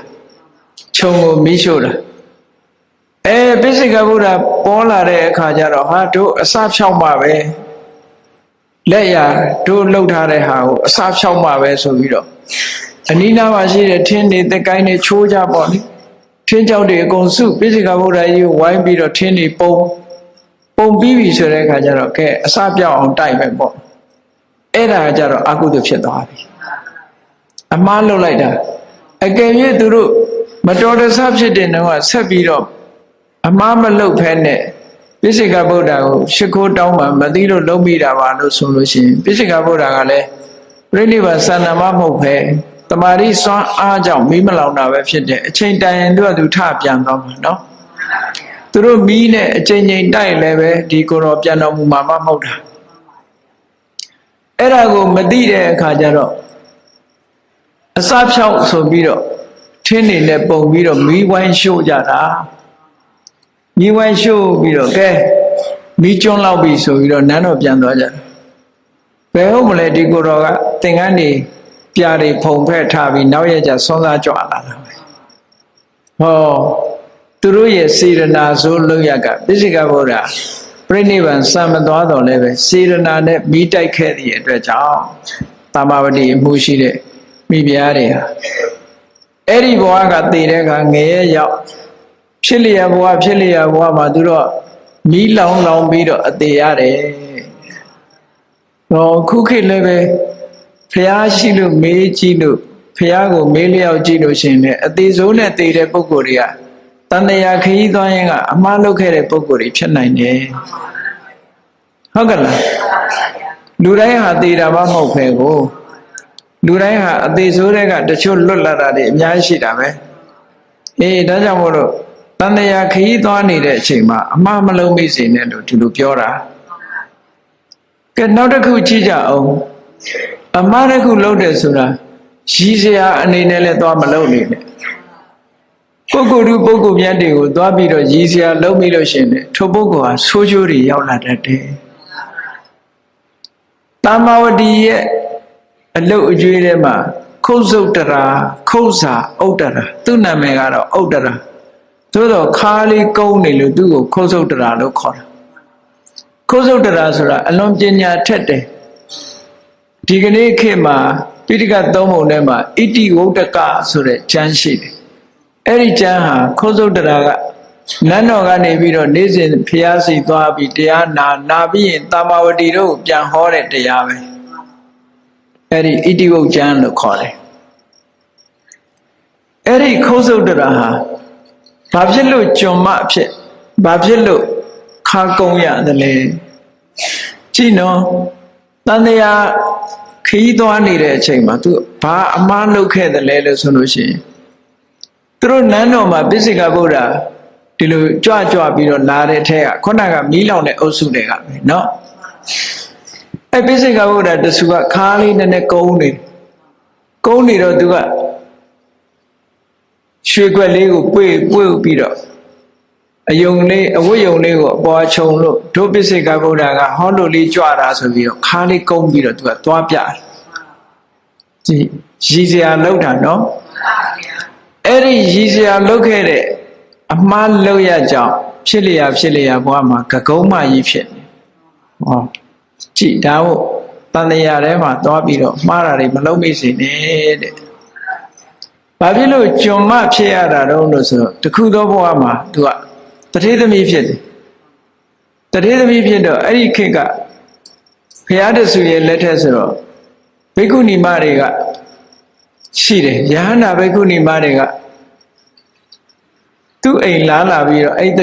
S1: ခြုံကိုမီးရှို့တာပိစိကဗုဒ္ဓပေါ်လာတဲ့အခါကျတော့ဟာတို့အစဖြောက်မှာပဲလက်ရတို့လှုပ်ထားတဲ့ဟာကိုအစဖြောက်မှာပဲဆိုပြီးတော့အနိနာမှာရှိတဲ့ထင်းတွေတက်ကိုင်းတွေချိုးကြပေါ့လေထင်းကြောက်တွေအကုန်စုပိစိကဗုဒ္ဓကြီးကိုဝိုင်းပြီးတော့ထင်းတွေပုံပြီးပြီဆိုတဲ့အခါကျတော့ကဲအစပြောက်အောင်တိုက်မယ်ပေါ့အဲ့ဒါကြတော့အကုသိုလ်ဖြစ်သွားပြီအမှားလုပ်လိုက်တာအကယ်၍သူတို့မတော်တဆဖြစ်တဲ့နှောကဆက်ပြီးတော့အမှားမလုပ်ဖဲနဲ့ပိစိကဗုဒ္ဓကိုရှ िख ိုးတောင်းမှမသိလို့လုံးမိတာပါလို့ဆိုလို့ရှိရင်ပိစိကဗုဒ္ဓကလည်းပြိဋိဘသန္တာမမဟုတ်ပဲတမာရီစွမ်းအားကြောင့်မီးမလောင်တာပဲဖြစ်တယ်အချိန်တိုင်ရင်သူကသူထပြန်သွားမှာနော်သူ သူတို့မီးနဲ့အချိန်ချင်းတိုက်လည်းပဲဒီကိုယ်တော်ပြန်တော်မူမှာမဟုတ်တာအဲ့ဒါကိုမသိတဲ့အခါကျတော့အစဖြောက်ဆိုပြီးတော့ထင်းနေနဲ့ပုံပြီးတော့မီးဝိုင်းရှို့ကြတာမီးဝိုင်းရှို့ပြီးတော့ကဲမီးကျွန်းလောက်ပြီဆိုပြီးတော့နန်းတော်ပြန်သွားကြတယ်ဘယ်ဟုတ်မလဲဒီကိုယ်တော်ကသင်္ကန်းတွေပြားတွေဖုံဖက်ထားပြီးနောက်ရကြဆွမ်းစားကြွလာတာပဲဟောသူတို့ရဲ့စေရနာဆိုလို့ရကပိစိကဗုဒ္ဓပြိဋိဘံစံမသွားတော့လည်းပဲစေရနာနဲ့မိတိုက်ခဲ့တဲ့အတွက်ကြောင့်တာမဝတိအမှုရှိတဲ့မိဖုရားတွေဟာအဲ့ဒီဘဝကတည်တဲ့အခါငရဲရောက်ဖြစ်လျက်ဘဝဖြစ်လျက်ဘဝမှာသူတို့မီးလောင်လောင်ပြီးတော့အသေးရတယ်တော့ခုခေတ်လည်းပဲဖျားရှိလို့မေးကြည့်လို့ဖျားကိုမေးလျောက်ကြည့်လို့ရှိရင်လည်းအသေးဆုံးနဲ့တည်တဲ့ပုဂ္ဂိုလ်တွေကတဏှာခရီးသွားရင်ကအမှားလုပ်ခဲ့တဲ့ပုဂ္ဂိုလ်တွေဖြစ်နိုင်တယ်ဟုတ်ကဲ့လားလူတိုင်းဟာတည်တာမှမဟုတ်ပဲကိုလူတိုင်းဟာအသေးဆိုးတဲ့ကတချို့လွတ်လာတာတွေအများကြီးရှိတာပဲအေးဒါကြောင့်မို့လို့တဏှာခရီးသွားနေတဲ့အချိန်မှာအမှားမလုံးမိစေနဲ့လို့ဒီလိုပြောတာကဲနောက်တစ်ခုကြည့်ကြအောင်အမှားတစ်ခုလုပ်တယ်ဆိုတာရည်စရာအနေနဲ့လည်းသွားမလုပ်နေနဲ့ပုဂ္ဂိုလ်သူပုဂ္ဂိုလ်မြတ်တွေကိုသွားပြီးတော့ရည်စရာလုပ်ပြီးလို့ရှိရင်ထိုပုဂ္ဂိုလ်ဟာဆိုးကျိုးတွေရောက်လာတတ်တယ်တာမဝတိရဲ့အလုတ်အကျွေးထဲမှာခုတ်စုတ်တရာခုတ်စာဥတ္တရာသူ့နာမည်ကတော့ဥတ္တရာသို့တော့ခါလေးကုန်းနေလို့သူ့ကိုခုတ်စုတ်တရာလို့ခေါ်တာခုတ်စုတ်တရာဆိုတာအလွန်ပညာထက်တယ်ဒီကနေ့ခေတ်မှာပိဋကသုံးပုံထဲမှာဣတိဝုဒ္ဒကဆိုတဲ့ကျမ်းရှိတယ်အဲ့ဒီကျမ်းဟာခုတ်စုတ်တရာကနန်းတော်ကနေပြီးတော့နေ့စဉ်ဖျားစီသွားပြီးတရားနာပြီးရင်တာမဝတိတို့ပြန်ဟောတဲ့တရားပဲအဲ့ဒီဣတိဝုဒ္ဒကျမ်းလို့ခေါ်တယ်အဲ့ဒီခုတ်စုတ်တရာဟာဘာဖြစ်လို့ကျွန်မဖြစ်ဘာဖြစ်လို့ခါကုံရတယ်လဲကြည့်နော်တန်တရားခီးသွားနေတဲ့အချိန်မှာသူဘာအမှားလုပ်ခဲ့တယ်လဲလို့ဆိုလို့ရှိရင်သူတို့နန်းတော်မှာပိစိကဗုဒ္ဓဒီလိုကြွပြီးတော့လာတဲ့ထဲကခုနကမီးလောင်တဲ့အုပ်စုတွေကပဲเนาะအဲပိစိကဗုဒ္ဓတဆူကခါလေးနဲ့ကုန်းနေတော့သူကရွှေကွက်လေးကိုပွေပြီးတော့အယုံလေးအဝတ်ယုံလေးကိုအပေါ်ခြုံလို့ဒုပိစိကဗုဒ္ဓကဟောလို့လေးကြွတာဆိုပြီးတော့ခါလေးကုန်းပြီးတော့သူကသွားပြတယ်ဒီရည်စရာလောက်တာเนาะအဲ့ဒီရည်စရာလောက်ခဲ့တဲ့အမှားလောက်ရကြောင်းဖြစ်လျာဘဝမှာကကုံးမကြီးဖြစ်နေဟောကြည်ဒါဟုတ်တန်တရားထဲမှာသွားပြီးတော့မှားတာတွေမလုံးမိစေနဲ့တဲ့ဘာဖြစ်လို့ကျွန်မဖြစ်ရတာတော့လို့ဆိုတော့တခုသောဘဝမှာသူကတထေသမီးဖြစ်တယ်တထေသမီးဖြစ်တော့အဲ့ဒီခေတ်ကဘုရားတဆူရဲ့လက်ထက်ဆိုတော့ဘိက္ခုနီမတွေကရှိတယ်ယဟန္တာဘိက္ခုနီမတွေကသူ့အိမ်လာပြီးတော့အဲ့တ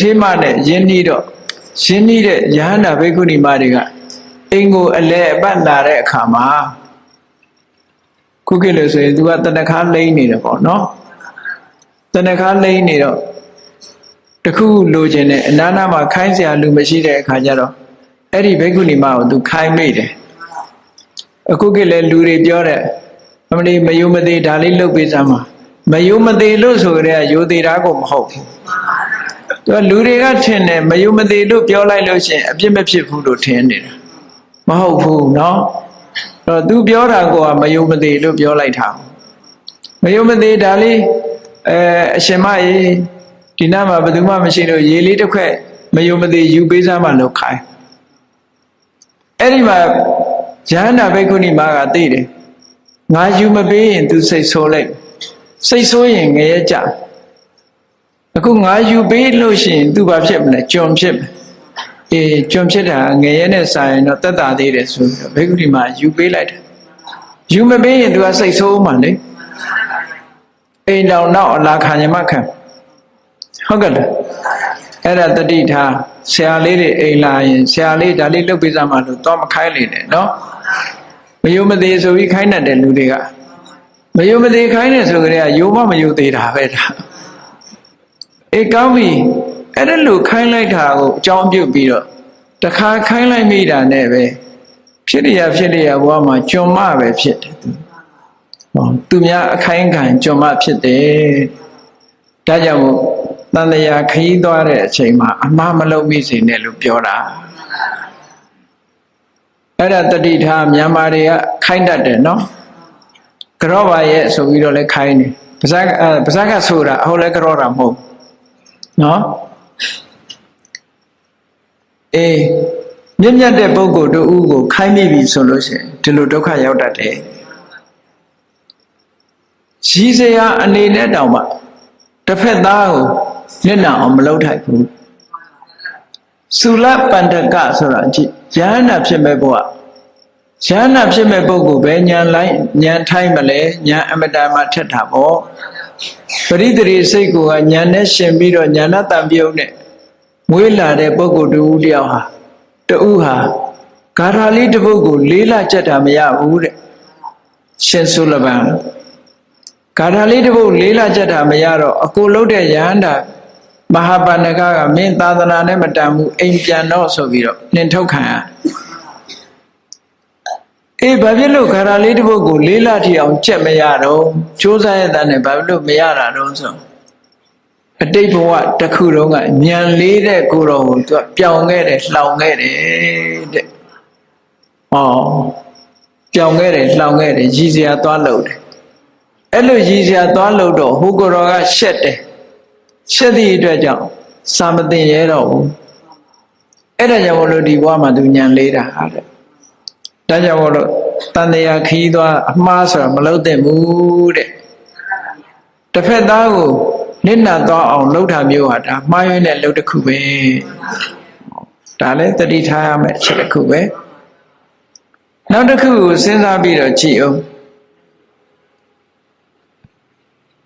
S1: ထေမနဲ့ယဉ်နီးတဲ့ယဟန္တာဘိက္ခုနီမတွေကအိမ်ကိုအလဲအပတ်လာတဲ့အခါမှာခုခေတ်လို့ဆိုရင်သူကတဏ္ဍခါလိမ့်နေတယ်ပေါ့နော်တဏ္ဍခါလိမ့်နေတော့တခုလိုချင်တဲ့အနာနာမှာခိုင်းစရာလူမရှိတဲ့အခါကျတော့အဲ့ဒီဘိက္ခုနီမကိုသူခိုင်းမိတယ်အခုခေတ်လည်းလူတွေပြောတဲ့အမလီမယုံမသေးဒါလေးလုပ်ပေးစမ်းပါမယုံမသေးလို့ဆိုကြတဲ့ယိုသေးတာကိုမဟုတ်ဘူးသူကလူတွေကထင်တယ်မယုံမသေးလို့ပြောလိုက်လို့ရှိရင်အပြစ်မဖြစ်ဘူးလို့ထင်နေတာမဟုတ်ဘူးเนาะတော့သူပြောတာကမယုံမသေးလို့ပြောလိုက်တာမယုံမသေးဒါလေးအရှင်မရေဒီနားမှာဘယ်သူမှမရှိလို့ရေလေးတစ်ခွက်မယုံမသေးယူပေးစမ်းမှလို့ခိုင်းအဲ့ဒီမှာယဟန္တာဘိက္ခုနီမကသိတယ်ငါယူမပေးရင်သူစိတ်ဆိုးလိုက်စိတ်ဆိုးရင်ငရဲကြအခုငါယူပေးလို့ရှိရင်သူဘာဖြစ်မလဲကျွန်ဖြစ်မယ်ကျွန်ဖြစ်တာငရဲနဲ့စာရင်တော့တက်တာသေးတယ်ဆိုတော့ဘိက္ခုနီမယူပေးလိုက်တယ်ယူမပေးရင်သူကစိတ်ဆိုးမှလေအိမ်တော်နောက်အလာခံရမခံဟုတ်ကဲ့လားအဲ့ဒါတတိထားဆရာလေးတွေအိမ်လာရင်ဆရာလေးဒါလေးလုပ်ပေးစမ်းပါလို့တော့မခိုင်းလေနဲ့နော်မယုံမသေးဆိုပြီးခိုင်းတတ်တဲ့လူတွေကမယုံမသေးခိုင်းနေဆိုကြတဲ့ယုံမမယုံသေးတာပဲဒါ အေကောင်းပြီအဲ့ဒါလို့ခိုင်းလိုက်တာကိုအကြောင်းပြုတ်ပြီးတော့တခါခိုင်းလိုက်မိတာနဲ့ပဲဖြစ်ရဘဝမှာကျွံမပဲဖြစ်တယ်သူများအခိုင်းခံကျွံမဖြစ်တယ်ဒါကြောင့်တန်တရားခရီးသွားတဲ့အချိန်မှာအမှားမလုပ်မိစေနဲ့လို့ပြောတာအဲ့ဒါတတိထားမြန်မာတွေကခိုင်းတတ်တယ်နော်ကြောပါရဲ့ဆိုပြီးတော့လည်းခိုင်းတယ်ပါဇက်ကဆိုတာအဟုတ်လဲကြောတာမဟုတ်နော်အေးမြတ်တဲ့ပုဂ္ဂိုလ်တို့ဦးကိုခိုင်းမိပြီဆိုလို့ရှိရင်ဒီလိုဒုက္ခရောက်တတ်တယ်ရှိစရာအနေနဲ့တောင်မှတစ်ဖက်သားကိုမျက်နှာအောင်မလုပ်ထိုက်ဘူးသုလပန္တကဆိုတာကြည့်ယန္တာဖြစ်မဲ့ဘဝယန္တာဖြစ်မဲ့ပုဂ္ဂိုလ်ပဲညာလိုက်ညာထိုင်းမလဲညာအမတန်မှထက်တာပေါ့ပရိသေစိတ်ကိုကညာနဲ့ရှင်ပြီးတော့ညာနာတံပြုတ်နဲ့မွေးလာတဲ့ပုဂ္ဂိုလ်တူတယောက်ဟာတူဟာဂါထာလေးတစ်ပုဒ်ကိုလေးလကြက်တာမရဘူးတဲ့ရှင်သုလပန်ဂါထာလေးတစ်ပုဒ်လေးလကြက်တာမရတော့အကိုလုံးတဲ့ယဟန္တာမဟာပဏ္ဏကမင်းသာသနာနဲ့မတန်ဘူးအိမ်ပြန်တော့ဆိုပြီးတော့နှင်ထုတ်ခံရအေးဘာဖြစ်လို့ဂါထာလေးတစ်ပုဒ်ကိုလေးလထိအောင်ကြက်မရတော့စူးစမ်းရတဲ့နဲ့ဘာဖြစ်လို့မရတာတော့ဆိုအတိတ်ဘဝတစ်ခုလုံးကညံလေးတဲ့ကိုယ်တော်ကိုသူကပြောင်းခဲ့တယ်လှောင်ခဲ့တယ်တဲ့ဟောပြောင်းခဲ့တယ်လှောင်ခဲ့တယ်ရည်စရာသွားလို့တယ်အဲ့လိုရည်စရာသွားလို့တော့ဟိုကိုယ်တော်ကရှက်တယ်ရှက်သည့်အတွက်ကြောင့်စာမသိရဲတော့ဘူးအဲ့ဒါကြောင့်မလို့ဒီဘဝမှာသူညံလေးတာဟာတဲ့ဒါကြောင့်မလို့တန်တရားခီးသွားအမှားဆိုတာမလုပ်သင့်ဘူးတဲ့တစ်ဖက်သားကိုနစ်နာသွားအောင်လှုပ်တာမျိုးဟာဒါမှားရွေးတဲ့လှုပ်တစ်ခုပဲဒါလည်းတတိထားရမယ်အချက်တစ်ခုပဲနောက်တစ်ခုကိုစဉ်းစားပြီးတော့ကြည့်အောင်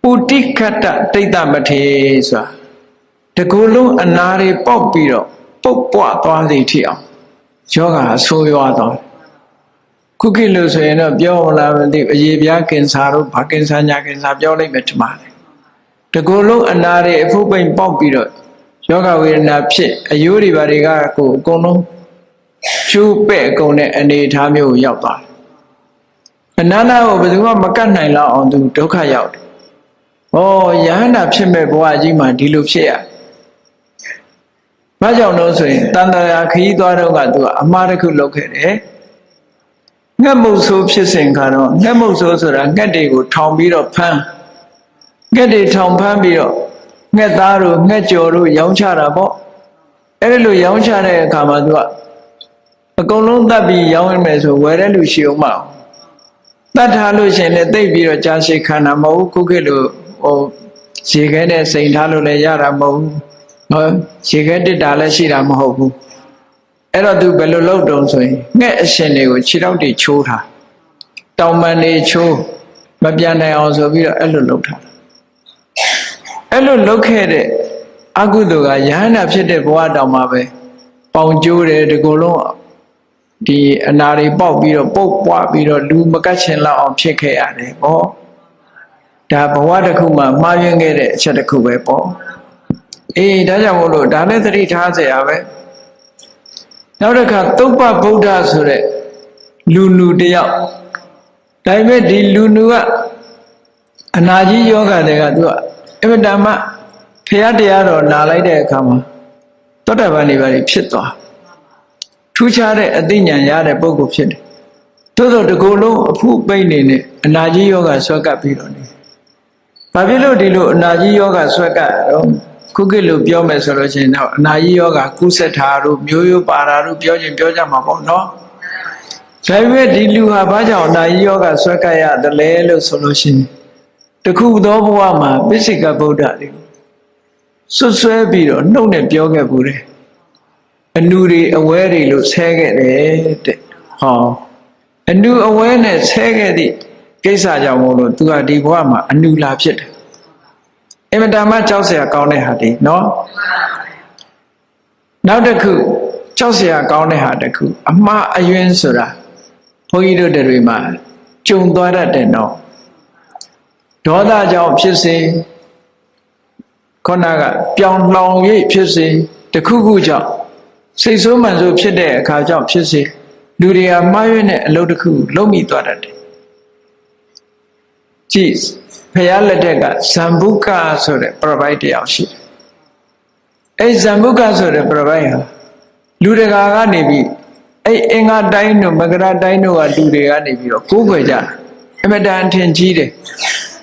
S1: ပုတိခတ္တတိတ်တမထေဆိုတာတကူလုံးအနာတွေပေါက်ပြီးတော့ပုတ်ပွားသွားစေထိအောင်ယောဂအဆိုးရွားသွားခုခေတ်လို့ဆိုရင်တော့ပြောမလားမသိအရေးပြားကင်ဆာတို့ဘာကင်ဆာညာကင်ဆာပြောလိုက်မယ်ထင်ပါတယ်တကူလုံးအနာတွေအဖုတ်ပိန်ပေါက်ပြီးတော့ယောဂဝေဒနာဖြစ်အယိုးတွေဘာတွေကကိုအကုန်လုံးကျိုးပဲ့အကုန်နဲ့အနေထားမျိုးကိုရောက်သွားတယ်အနန္တကိုဘယ်သူမှမကတ်နိုင်လောက်အောင်သူဒုက္ခရောက်တယ်ဩယဟန္တာဖြစ်မဲ့ဘဝကြီးမှာဒီလိုဖြစ်ရဘာကြောင့်လို့ဆိုရင်တန်တရာခရီးသွားတော့ကသူကအမှားတစ်ခုလုပ်ခဲ့တယ်ငှက်မုတ်ဆိုးဖြစ်စဉ်ကတော့ငှက်မုတ်ဆိုးဆိုတာငှက်တွေကိုထောင်ပြီးတော့ဖမ်းငှက်တွေထောင်ဖမ်းပြီးတော့ငှက်သားတို့ငှက်ကြော်တို့ရောင်းချတာပေါ့အဲ့ဒီလိုရောင်းချတဲ့အခါမှာသူကအကုန်လုံးတတ်ပြီးရောင်းရမယ်ဆိုဝယ်တဲ့လူရှိအောင်မအောင်တတ်ထားလို့ရှင်လည်းသိပ်ပြီးတော့ကြာရှည်ခံတာမဟုတ်ခုခေတ်လိုဟိုရေခဲနဲ့စိန်ထားလို့လည်းရတာမဟုတ်ဘူးနော်ရေခဲတစ်တာလည်းရှိတာမဟုတ်ဘူးအဲ့တော့သူဘယ်လိုလုပ်တုံးဆိုရင်ငှက်အရှင်တွေကိုခြေထောက်တွေချိုးထားတောင်ပန်တွေချိုးမပြန်နိုင်အောင်ဆိုပြီးတော့အဲ့လိုလုပ်ထားအဲ့လိုလုပ်ခဲ့တဲ့အကုသိုလ်ကယဟန္တာဖြစ်တဲ့ဘဝတောင်မှပဲပေါင်ကျိုးတယ်ဒီကိုယ်လုံးဒီအနာတွေပေါက်ပြီးတော့ပုတ်ပွားပြီးတော့လူမကတ်ချင်လောက်အောင်ဖြစ်ခဲ့ရတယ်ပေါ့ဒါဘဝတစ်ခုမှမှားယွင်းခဲ့တဲ့အချက်တစ်ခုပဲပေါ့အေးဒါကြောင့်မို့လို့ဒါလည်းသတိထားเสียရပဲနောက်တစ်ခါသုပ္ပဗုဒ္ဓဆိုတဲ့လူတယောက်ဒါပေမဲ့ဒီလူကအနာကြီးယောဂတွေကသူကအင်မတန်မှဖရာတရားတော်နာလိုက်တဲ့အခါမှာသောတာပန်နေပါဖြစ်သွားထူးခြားတဲ့အသိဉာဏ်ရတဲ့ပုဂ္ဂိုလ်ဖြစ်တယ်သို့သောတကူလုံးအဖုပိတ်နေနဲ့အနာကြီးယောဂဆွဲကပ်ပြီးတော့နေဘာဖြစ်လို့ဒီလိုအနာကြီးယောဂဆွဲကပ်တော့ခုခေတ်လိုပြောမယ်ဆိုလို့ရှိရင်တော့အနာကြီးယောဂကုသထာတို့မျိုးရိုးပါတာတို့ပြောချင်းပြောကြမှာပေါ့နော်ဒါပေမဲ့ဒီလူဟာဘာကြောင့်အနာကြီးယောဂဆွဲကပ်ရတယ်လဲလို့ဆိုလို့ရှိရင်တခုသောဘဝမှာပိစိကဗုဒ္ဓတွေဆွဆွဲပြီးတော့နှုတ်နဲ့ပြောခဲ့ဘူးတယ်အနုတွေအဝဲတွေလို့ဆဲခဲ့တယ်တဲ့ဟောအနုအဝဲနဲ့ဆဲခဲ့သည့်ကိစ္စကြောင့်မို့လို့သူကဒီဘဝမှာအနုလာဖြစ်တယ်အင်မတန်မှကြောက်စရာကောင်းတဲ့ဟာဒီနော်နောက်တစ်ခုကြောက်စရာကောင်းတဲ့ဟာတစ်ခုအမှားအယွင်းဆိုတာဘုန်းကြီးတို့တွေမှာကြုံသွားတတ်တယ်နော်ဒေါသကြောင့်ဖြစ်စေ ခေါနာကပြောင်းလောင်၍ဖြစ်စေတခုခုကြောင့်စိတ်ဆိုးမှန်ဆိုးဖြစ်တဲ့အခါကြောင့်ဖြစ်စေလူတွေကမှားရွေးတဲ့အလုပ်တစ်ခုလုပ်မိသွားတတ်တယ်ကြည့်ဖယားလက်ထက်ကဇံဘုကဆိုတဲ့ပြပိုက်တယောက်ရှိတယ်အဲ့ဇံဘုကဆိုတဲ့ပြပိုက်ဟာလူတကာကနေပြီးအဲ့အင်္ဂါတိုင်းတို့မကရတိုင်းတို့ကလူတွေကနေပြီးတော့ကိုးကွယ်ကြအမတန်ထင်ကြီးတယ်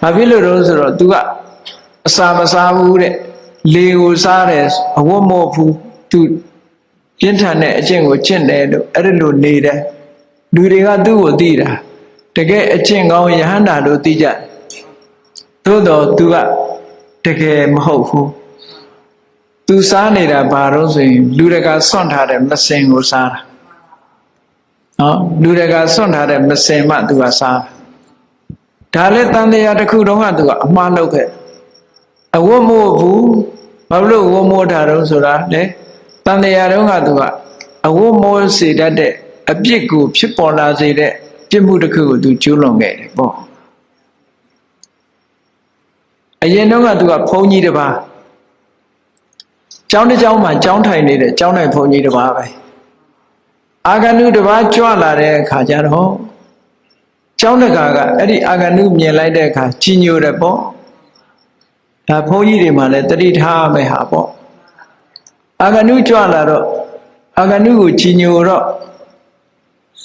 S1: ဘာဖြစ်လို့လဲဆိုတော့ तू ကအစာမစားဘူးတဲ့လေကိုစားတယ်အဝတ်မော့ဘူး तू ပြင်းထန်တဲ့အကျင့်ကိုကျင့်တယ်လို့အဲ့ဒီလိုနေတယ်လူတွေကသူ့ကိုသိတာတကယ်အကျင့်ကောင်းယဟန္တာလို့သိကြတယ်သို့တော့ तू ကတကယ်မဟုတ်ဘူး तू စားနေတာဘာလို့ဆိုရင်လူတွေကစွန့်ထားတဲ့မစင်ကိုစားတာနော်လူတွေကစွန့်ထားတဲ့မစင်မှ तू ကစားဒါလည်းတန်တရားတစ်ခုတုန်းက तू ကအမှားလုပ်ခဲ့အဝတ်မို့ဘူးဘာလို့ဝတ်မို့တာတော့ဆိုတာလေတန်တရားတုန်းက तू ကအဝတ်မို့စေတတ်တဲ့အပြစ်ကိုဖြစ်ပေါ်လာစေတဲ့ပြစ်မှုတစ်ခုကို तू ကျူးလွန်ခဲ့တယ်ပေါ့အရင်တော့က तू ကဘုန်းကြီးတစ်ပါးကျောင်းတစ်ကျောင်းမှာကျောင်းထိုင်နေတဲ့ကျောင်းထိုင်ဘုန်းကြီးတစ်ပါးပဲအာဂန္တုတစ်ပါးကြွလာတဲ့အခါကျတော့ကျောင်းတကာကအဲ့ဒီအာဂန္တုမြင်လိုက်တဲ့အခါကြီးညိုတယ်ပေါ့ဒါဘုန်းကြီးတွေမှလည်းတတိထားမယ်ဟာပေါ့အာဂန္တုကြွလာတော့အာဂန္တုကိုကြီးညိုတော့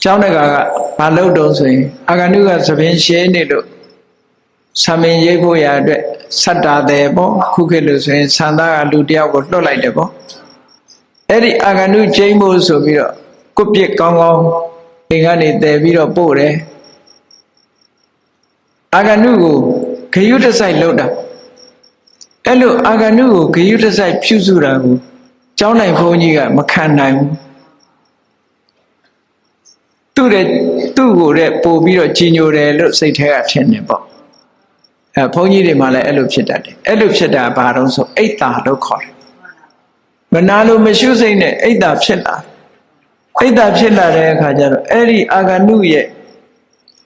S1: ကျောင်းတကာကဘာလုပ်တော့ဆိုရင်အာဂန္တုကသပင်ရှဲနေလို့သမင်ရိပ်ဖို့ရအတွက်ဆက်တာတယ်ပေါ့ခုခေတ်လို့ဆိုရင်ဆန္ဒကလူတယောက်ကိုလွှတ်လိုက်တယ်ပေါ့အဲ့ဒီအာဂန္တုကျိမ့်ဖို့ဆိုပြီးတော့ကုတ်ပြစ်ကောင်းကောင်းအိမ်ကနေတည်ပြီးတော့ပို့တယ်အာဂန္တုကိုဂယုတဆိုင်လှုပ်တာအဲ့လိုအာဂန္တုကိုဂယုတဆိုင်ဖြူစုတာကိုကျောင်းနိုင်ဘုန်းကြီးကမခံနိုင်ဘူးသူ့ကိုတဲ့ပို့ပြီးတော့ကြီးညိုတယ်လို့စိတ်ထဲကထင်တယ်ပေါ့ဘုန်းကြီးတွေမှလည်းအဲ့လိုဖြစ်တတ်တယ်အဲ့လိုဖြစ်တာဘာတော့ဆိုအိတ်တာလို့ခေါ်တယ်မနာလို့မရှုစိတ်နဲ့အိတ်တာဖြစ်လာအိတ်တာဖြစ်လာတဲ့အခါကျတော့အဲ့ဒီအာဂန္တုရဲ့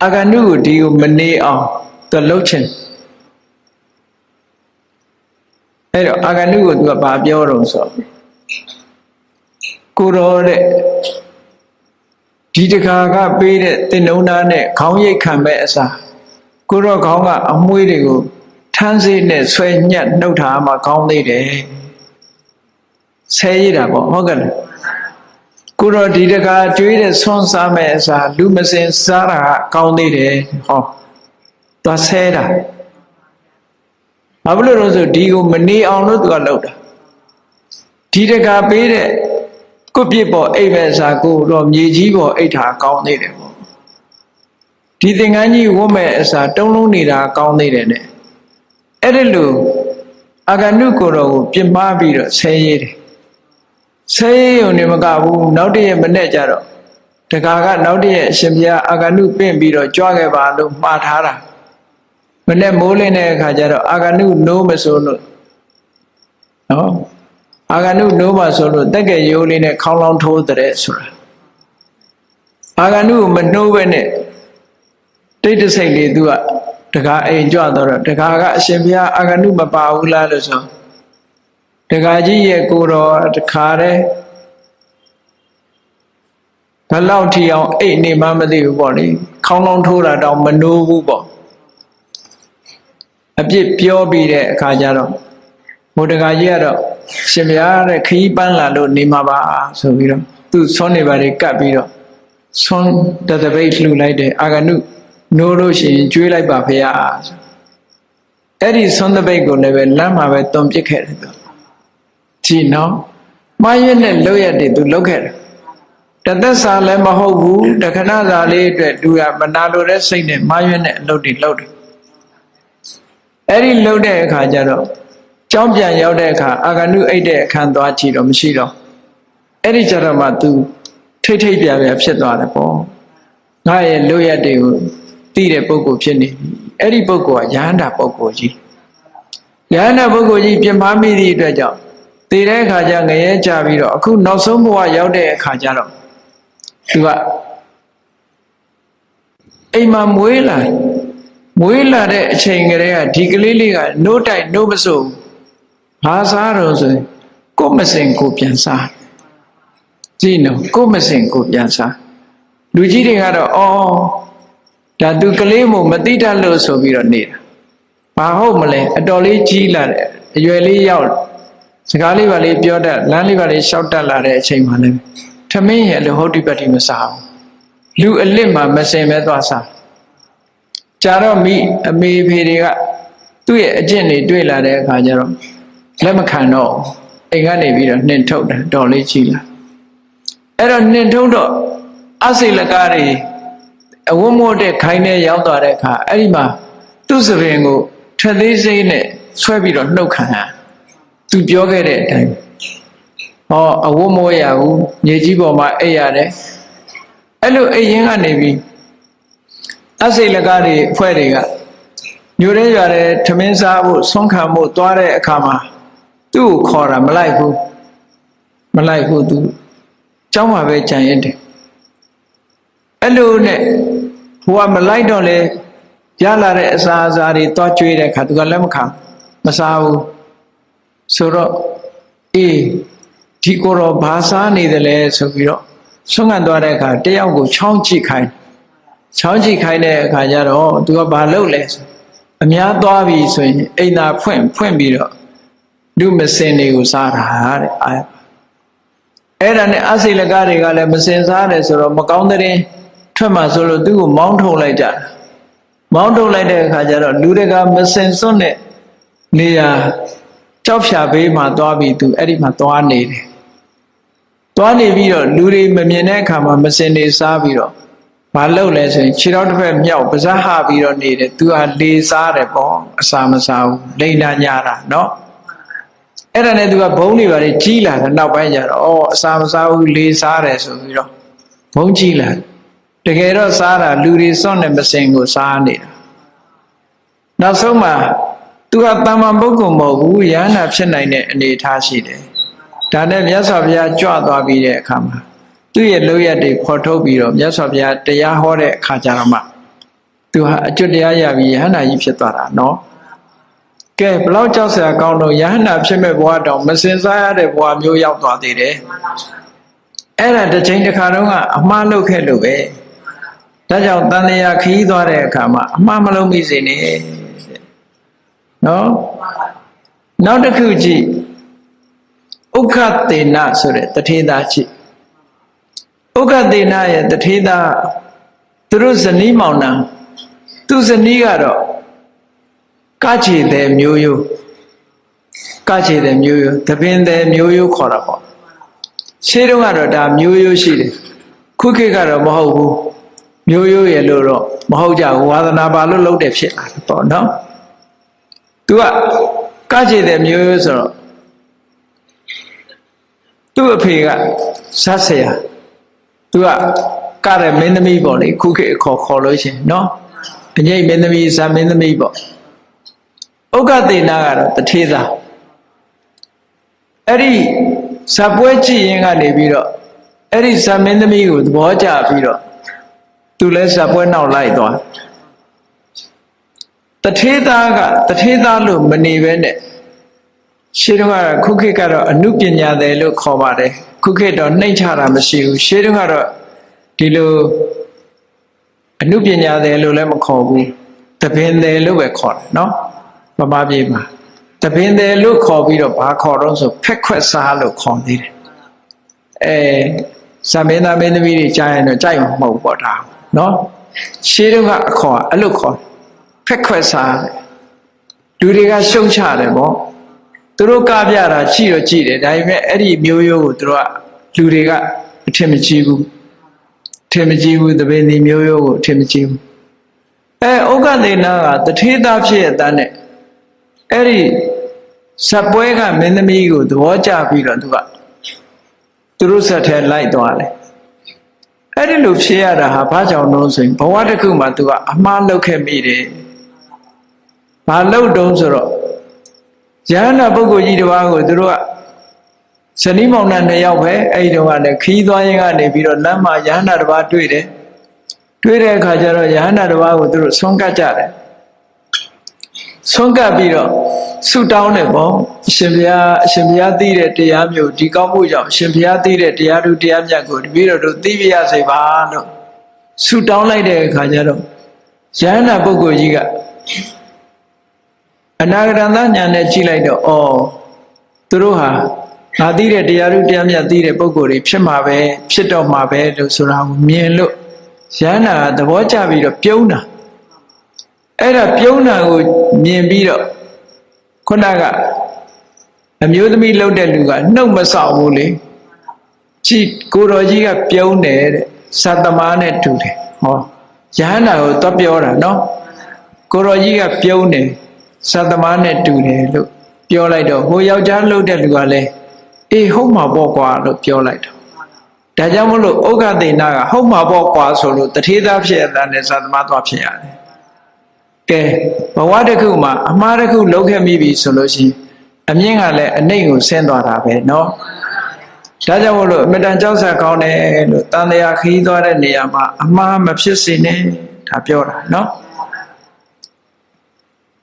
S1: အာဂန္တုကိုဒီကိုမနေအောင်သူလှုပ်ချင်အဲ့တော့အာဂန္တုကိုသူကဘာပြောတော့ဆိုကိုရောတဲ့ဒီတခါကပေးတဲ့တင်နှုံးသားနဲ့ခေါင်းရိပ်ခံမဲ့အစားကိုရောခေါင်းကအမွှေးတွေကိုထမ်းစေးနဲ့ဆွဲညက်နှုတ်ထားမှခေါင်းသေးတယ်ဆဲရတာပေါ့ဟုတ်ကဲ့လားကိုရောဒီတခါကျွေးတဲ့ဆွမ်းစားမဲ့အစားလူမစင်စားတာကောင်းသေးတယ်ဟောသွားဆဲတာဘာလို့လို့ဆိုဒီကိုမနေအောင်လို့သူကလုပ်တာဒီတခါပေးတဲ့ကုတ်ပြစ်ပေါ်အိပ်မဲ့အစားကိုတော့မြေကြီးပေါ်အိပ်တာကောင်းသေးတယ်ပေါ့ဒီသင်္ကန်းကြီးဝတ်မဲ့အစားတုံးလုံးနေတာကောင်းသေးတယ်နဲ့အဲ့ဒီလိုအာဂန္တုကိုတော့ကိုပြင်ပပြီးတော့ဆဲရဲတယ်ဆဲရုံနဲ့မကဘူးနောက်တည့်ရမနဲ့ကြတော့တခါကနောက်တည့်ရအရှင်ဘုရားအာဂန္တုပင့်ပြီးတော့ကြွခဲ့ပါလို့မှားထားတာမနဲ့မိုးလင်းတဲ့အခါကျတော့အာဂန္တုနိုးမဆိုလို့နော်အာဂန္တုနိုးမှဆိုလို့တက်ကဲရိုးလေးနဲ့ခေါင်းလောင်းထိုးတဲ့ဆိုတာအာဂန္တုကိုမနှိုးပဲနဲ့တိတ်တဆိတ်လေးသူကတခါအိမ်ကြွတော့တခါကအရှင်ဘုရားအာဂန္တုမပါဘူးလားလို့ဆိုတခါကြီးရဲ့ကိုတော်တခါတည်းဘယ်လောက်ထီအောင်အိတ်နေမှမသိဘူးပေါ့လေခေါင်းလောင်းထိုးတာတောင်မနိုးဘူးပေါ့အပြစ်ပြောပြီးတဲ့အခါကျတော့ဘုဒ္ဓဂါကြီးကတော့ရှင်ဘုရားတဲ့ခကြီးပန်းလာလို့နေမှာပါဆိုပြီးတော့သူ့ဆွမ်းနေပါလေကပ်ပြီးတော့ဆွမ်းတသပိတ်လှူလိုက်တယ်အာဂန္တုနိုးလို့ရှိရင်ကျွေးလိုက်ပါဖေရအဲ့ဒီဆွမ်းတပိတ်ကိုလည်းပဲလမ်းမှာပဲတွန်ပစ်ခဲ့တယ်သူကြည့်နော်မှားရွက်နဲ့လောက်ရတယ်သူလောက်ခဲ့တယ်တသက်စာလည်းမဟုတ်ဘူးတခဏစာလေးအတွက်သူကမနာလိုတဲ့စိတ်နဲ့မှားရွက်နဲ့အလုပ်တွေလုပ်တယ်အဲ့ဒီလုပ်တဲ့အခါကျတော့ကျောင်းပြန်ရောက်တဲ့အခါအာဂန္တုအိတ်တဲ့အခန်းသွားကြည့်တော့မရှိတော့အဲ့ဒီကျတော့မှသူထိတ်ထိတ်ပြပြဖြစ်သွားတယ်ပေါ့ငါရဲ့လုပ်ရက်တွေကိုသိတဲ့ပုဂ္ဂိုလ်ဖြစ်နေပြီအဲ့ဒီပုဂ္ဂိုလ်ကယဟန္တာပုဂ္ဂိုလ်ကြီးယဟန္တာပုဂ္ဂိုလ်ကြီးပြင်မာမိသည့်အတွက်ကြောင့်တည်တဲ့အခါကျငရဲကြပြီးတော့အခုနောက်ဆုံးဘဝရောက်တဲ့အခါကျတော့သူကအိမ်မှာမွေးလာတဲ့အချိန်ကလေးကဒီကလေးလေးကနိုးတိုက်နိုးမစိုး ဘာစားတော့ဆိုရင်ကိုယ်မစင်ကိုပြန်စားကြည့်နော်ကိုယ်မစင်ကိုပြန်စားလူကြီးတွေကတော့အော်ဒါသူကလေးမို့မတိတတ်လို့ဆိုပြီးတော့နေတာဘာဟုတ်မလဲအတော်လေးကြီးလာတယ်အရွယ်လေးရောက်စကားလေးပါလေးပြောတတ်လမ်းလေးပါလေးရှောက်တတ်လာတဲ့အချိန်မှလည်းထမင်းရဲ့လို့ဟုတ်တိပတ်တိမစားဘူးလူအလစ်မှာမစင်ပဲသွားစားကြာတော့မိအမေဖေတွေကသူ့ရဲ့အကျင့်တွေတွေ့လာတဲ့အခါကျတော့လက်မခံတော့အိမ်ကနေပြီးတော့နှင်ထုတ်တယ်တော်လေးကြီးလာအဲ့တော့နှင်ထုတ်တော့အစိလကားတွေအဝတ်မို့တဲ့ခိုင်းနဲ့ရောက်သွားတဲ့အခါအဲ့ဒီမှာသူ့စပင်ကိုထက်သေးစိမ့်နဲ့ဆွဲပြီးတော့နှုတ်ခံရသူပြောခဲ့တဲ့အတိုင်းဟောအဝတ်မို့ရဘူးမြေကြီးပေါ်မှာအိပ်ရတယ်အဲ့လိုအိပ်ရင်းကနေပြီးအစိလကားတွေအဖွဲ့တွေကညိုရဲရွာတဲ့ထမင်းစားဖို့ဆုံးခံဖို့သွားတဲ့အခါမှာသူ့ကိုခေါ်တာမလိုက်ဘူးသူကျောင်းမှာပဲကြံရစ်တယ်အဲ့လိုနဲ့ဟိုကမလိုက်တော့လေရလာတဲ့အစာအစာတွေသွားကျွေးတဲ့အခါသူကလက်မခံမစားဘူးဆိုတော့အေးဒီကိုတော့ဘာစားနေတယ်လဲဆိုပြီးတော့ဆုံးခံသွားတဲ့အခါတယောက်ကိုချောင်းကြည့်ခိုင်းတဲ့အခါကျတော့သူကဘာလုပ်လဲအများသွားပြီဆိုရင်အိမ်သာဖွင့်ပြီးတော့လူမစင်တွေကိုစားတာတဲ့အဲ့ဒါနဲ့အစိလကားတွေကလည်းမစင်စားတယ်ဆိုတော့မကောင်းတဲ့ထွက်မှဆိုလို့သူ့ကိုမောင်းထုတ်လိုက်ကြတဲ့အခါကျတော့လူတွေကမစင်စွန့်တဲ့နေရာကြောက်ဖြာဘေးမှာသွားပြီးသူအဲ့ဒီမှာသွားနေတယ်သွားနေပြီးတော့လူတွေမမြင်တဲ့အခါမှာမစင်နေစားပြီးတော့ဘာလုပ်လဲဆိုရင်ခြေတော်တစ်ဖက်မြောက်ပါးစပ်ဟပြီးတော့နေတယ်သူကလေစားတယ်ပေါ့အစာမစားဘူးလိန်နာညတာနော်အဲ့ဒါနဲ့သူကဘုံတွေပါလေကြီးလာတယ်နောက်ပိုင်းကျတော့အစာမစားဘူးလေစားတယ်ဆိုပြီးတော့ဘုံကြီးလာတကယ်တော့စားတာလူတွေစွန့်တဲ့မစင်ကိုစားနေတာနောက်ဆုံးမှာသူကတမ္မာပုဂ္ဂိုလ်မဟုတ်ဘူးယန္တာဖြစ်နိုင်တဲ့အနေအထားရှိတယ်ဒါနဲ့မြတ်စွာဘုရားကြွသွားပြီးတဲ့အခါမှာသူ့ရဲ့လုပ်ရက်တွေဖော်ထုတ်ပြီးတော့မြတ်စွာဘုရားတရားဟောတဲ့အခါကျတော့မှသူဟာအကျွတ်တရားရပြီးယဟန္တာကြီးဖြစ်သွားတာနော်ကဲဘလောက်ကြောက်စရာကောင်းတော့ယဟန္တာဖြစ်မဲ့ဘဝတောင်မစင်စားရတဲ့ဘဝမျိုးရောက်သွားသေးတယ်အဲ့ဒါတစ်ချိန်တစ်ခါတော့ကအမှားလုပ်ခဲ့လို့ပဲဒါကြောင့်တန်လျာခီးသွားတဲ့အခါမှာအမှားမလုပ်မိစေနဲ့နော်နောက်တစ်ခုကြည့်ဥက္ခတေနဆိုတဲ့တထေသာကြည့်ဥက္ခတေနရဲ့တထေသာသူတို့ဇနီးမောင်နှံသူဇနီးကတော့ကချေတဲ့မျိုးရိုးသပင်တဲ့မျိုးရိုးခေါ်တာပေါ့ရှေးတုန်းကတော့ဒါမျိုးရိုးရှိတယ်ခုခေတ်ကတော့မဟုတ်ဘူးမျိုးရိုးရဲ့လို့တော့မဟုတ်ကြဘူးဝါသနာပါလို့လုပ်တယ်ဖြစ်လာတယ်ပေါ့နော်သူကချေတဲ့မျိုးရိုးဆိုတော့သူ့အဖေကဇတ်ဆရာသူကတဲ့မင်းသမီးပေါ့လေခုခေတ်ခေါ်လို့ရှင်နော်အငိမ့်မင်းသမီးဇတ်မင်းသမီးပေါ့ဥက္ကတေနကတော့တထေသာအဲ့ဒီဇတ်ပွဲကြည့်ရင်ကနေပြီးတော့အဲ့ဒီဇတ်မင်းသမီးကိုသဘောကျပြီးတော့သူလည်းဇတ်ပွဲနောက်လိုက်သွားတထေသာလို့မနေပဲနဲ့ရှေးတုန်းကခုခေတ်ကတော့အနုပညာတယ်လို့ခေါ်ပါတယ်ခုခေတ်တော့နှိမ့်ချတာမရှိဘူးရှေးတုန်းကတော့ဒီလိုအနုပညာတယ်လို့လည်းမခေါ်ဘူးတပင်တယ်လို့ပဲခေါ်တယ်နော်ဗမာပြည်မှာတပင်တယ်လို့ခေါ်ပြီးတော့ဘာခေါ်တော့ဆိုဖက်ခွက်စားလို့ခေါ်သေးတယ်ဇမင်းသားမင်းသမီးတွေကြားရင်တော့ကြိုက်မှာမဟုတ်ပေါ့ဒါနော်ရှေးတုန်းကအခေါ်အဲ့လိုခေါ်ဖက်ခွက်စားလူတွေကရှုံချတယ်ပေါ့သူတို့ကပြတာကြည့်တော့ကြည့်တယ်ဒါပေမဲ့အဲ့ဒီမျိုးရိုးကိုသူတို့ကလူတွေကအထင်မကြီးဘူးတပင်ဒီမျိုးရိုးကိုအထင်မကြီးဘူးဥက္ကတေနကတထေသာဖြစ်ရတဲ့နဲ့အဲ့ဒီဇက်ပွဲကမင်းသမီးကိုသဘောကျပြီးတော့သူတို့ဆက်ထဲလိုက်သွားတယ်အဲ့ဒီလိုဖြစ်ရတာဟာဘာကြောင့်လို့ဆိုရင်ဘဝတစ်ခုမှာသူကအမှားလုပ်ခဲ့မိတယ်ဘာလုပ်တုံးဆိုတော့ယဟန္တာပုဂ္ဂိုလ်ကြီးတစ်ပါးကိုသူတို့ကဇနီးမောင်နှံ2ယောက်ပဲအဲ့ဒီတော့ကလည်းခီးသွားရင်ကနေပြီးတော့လမ်းမှာယဟန္တာတစ်ပါးတွေ့တဲ့အခါကျတော့ယဟန္တာတစ်ပါးကိုသူတို့ဆွန့်ကပ်ကြတယ် ဆွန့်ကပ်ပြီးတော့ဆုတောင်းတယ်ပေါ့အရှင်ဘုရားသိတဲ့တရားမျိုးဒီကောင်းမှုကြောင့်အရှင်ဘုရားသိတဲ့တရားသူတရားမြတ်ကိုတပည့်တော်တို့သိပြရစေပါလို့ဆုတောင်းလိုက်တဲ့အခါကျတော့ယန္တာပုဂ္ဂိုလ်ကြီးကအနာဂတဉာဏ်နဲ့ကြည့်လိုက်တော့သူတို့ဟာငါသိတဲ့တရားသူတရားမြတ်သိတဲ့ပုဂ္ဂိုလ်တွေဖြစ်မှာပဲဖြစ်တော့မှာပဲလို့ဆိုတာကိုမြင်လို့ယန္တာကသဘောကျပြီးတော့ပြုံးတာအဲ့ဒါပြုံးတာကိုမြင်ပြီးတော့ခုနကအမျိုးသမီးလှုပ်တဲ့လူကနှုတ်မဆောက်ဘူးလေကြည်ကိုတော်ကြီးကပြုံးတယ်တဲ့သတ္တမနဲ့တူတယ်ဟောယဟန္တာကိုသွားပြောတာနော်ကိုတော်ကြီးကပြုံးတယ်သတ္တမနဲ့တူတယ်လို့ပြောလိုက်တော့ဟိုယောက်ျားလှုပ်တဲ့လူကလည်းအေးဟုတ်မှာပေါ့ကွာလို့ပြောလိုက်တော့ဒါကြောင့်မလို့ဥက္ကသေနာကဟုတ်မှာပေါ့ကွာဆိုလို့တထေးသားဖြစ်ရတဲ့သတ္တမသွားဖြစ်ရတယ်ကဲဘဝတစ်ခုမှာအမှားတစ်ခုလုပ်ခဲ့မိပြီဆိုလို့ရှိရင်အမြင့်ကလည်းအနှိမ့်ကိုဆင်းသွားတာပဲเนาะဒါကြောင့်မို့လို့အမြဲတမ်းကြောက်စရာကောင်းတယ်လို့တန်တရားခရီးသွားတဲ့နေရာမှာအမှားမဖြစ်စေနဲ့ဒါပြောတာเนาะ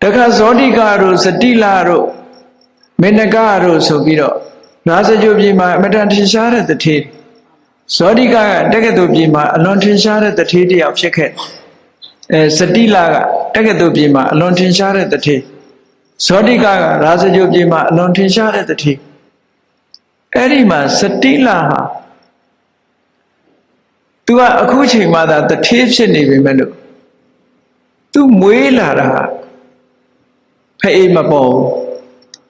S1: တခါဇောတိကတို့စတိလတို့မေနကတို့ဆိုပြီးတော့ရာဇဂုပြည်မှာအမြဲတမ်းထင်ရှားတဲ့တထေးဇောတိကတက္ကသိုလ်ပြည်မှာအလွန်ထင်ရှားတဲ့တထေးတယောက်ဖြစ်ခဲ့စတိလကတက္ကသိုလ်ပြည်မှာအလွန်ထင်ရှားတဲ့တထေးဇောတိကရာဇဂုပြည်မှာအလွန်ထင်ရှားတဲ့တထေးအဲ့ဒီမှာစတိလဟာ तू ကအခုချိန်မှသာတထေးဖြစ်နေပြီမဲ့လို့ तू မွေးလာတာဖေးမပေါ်ဘူး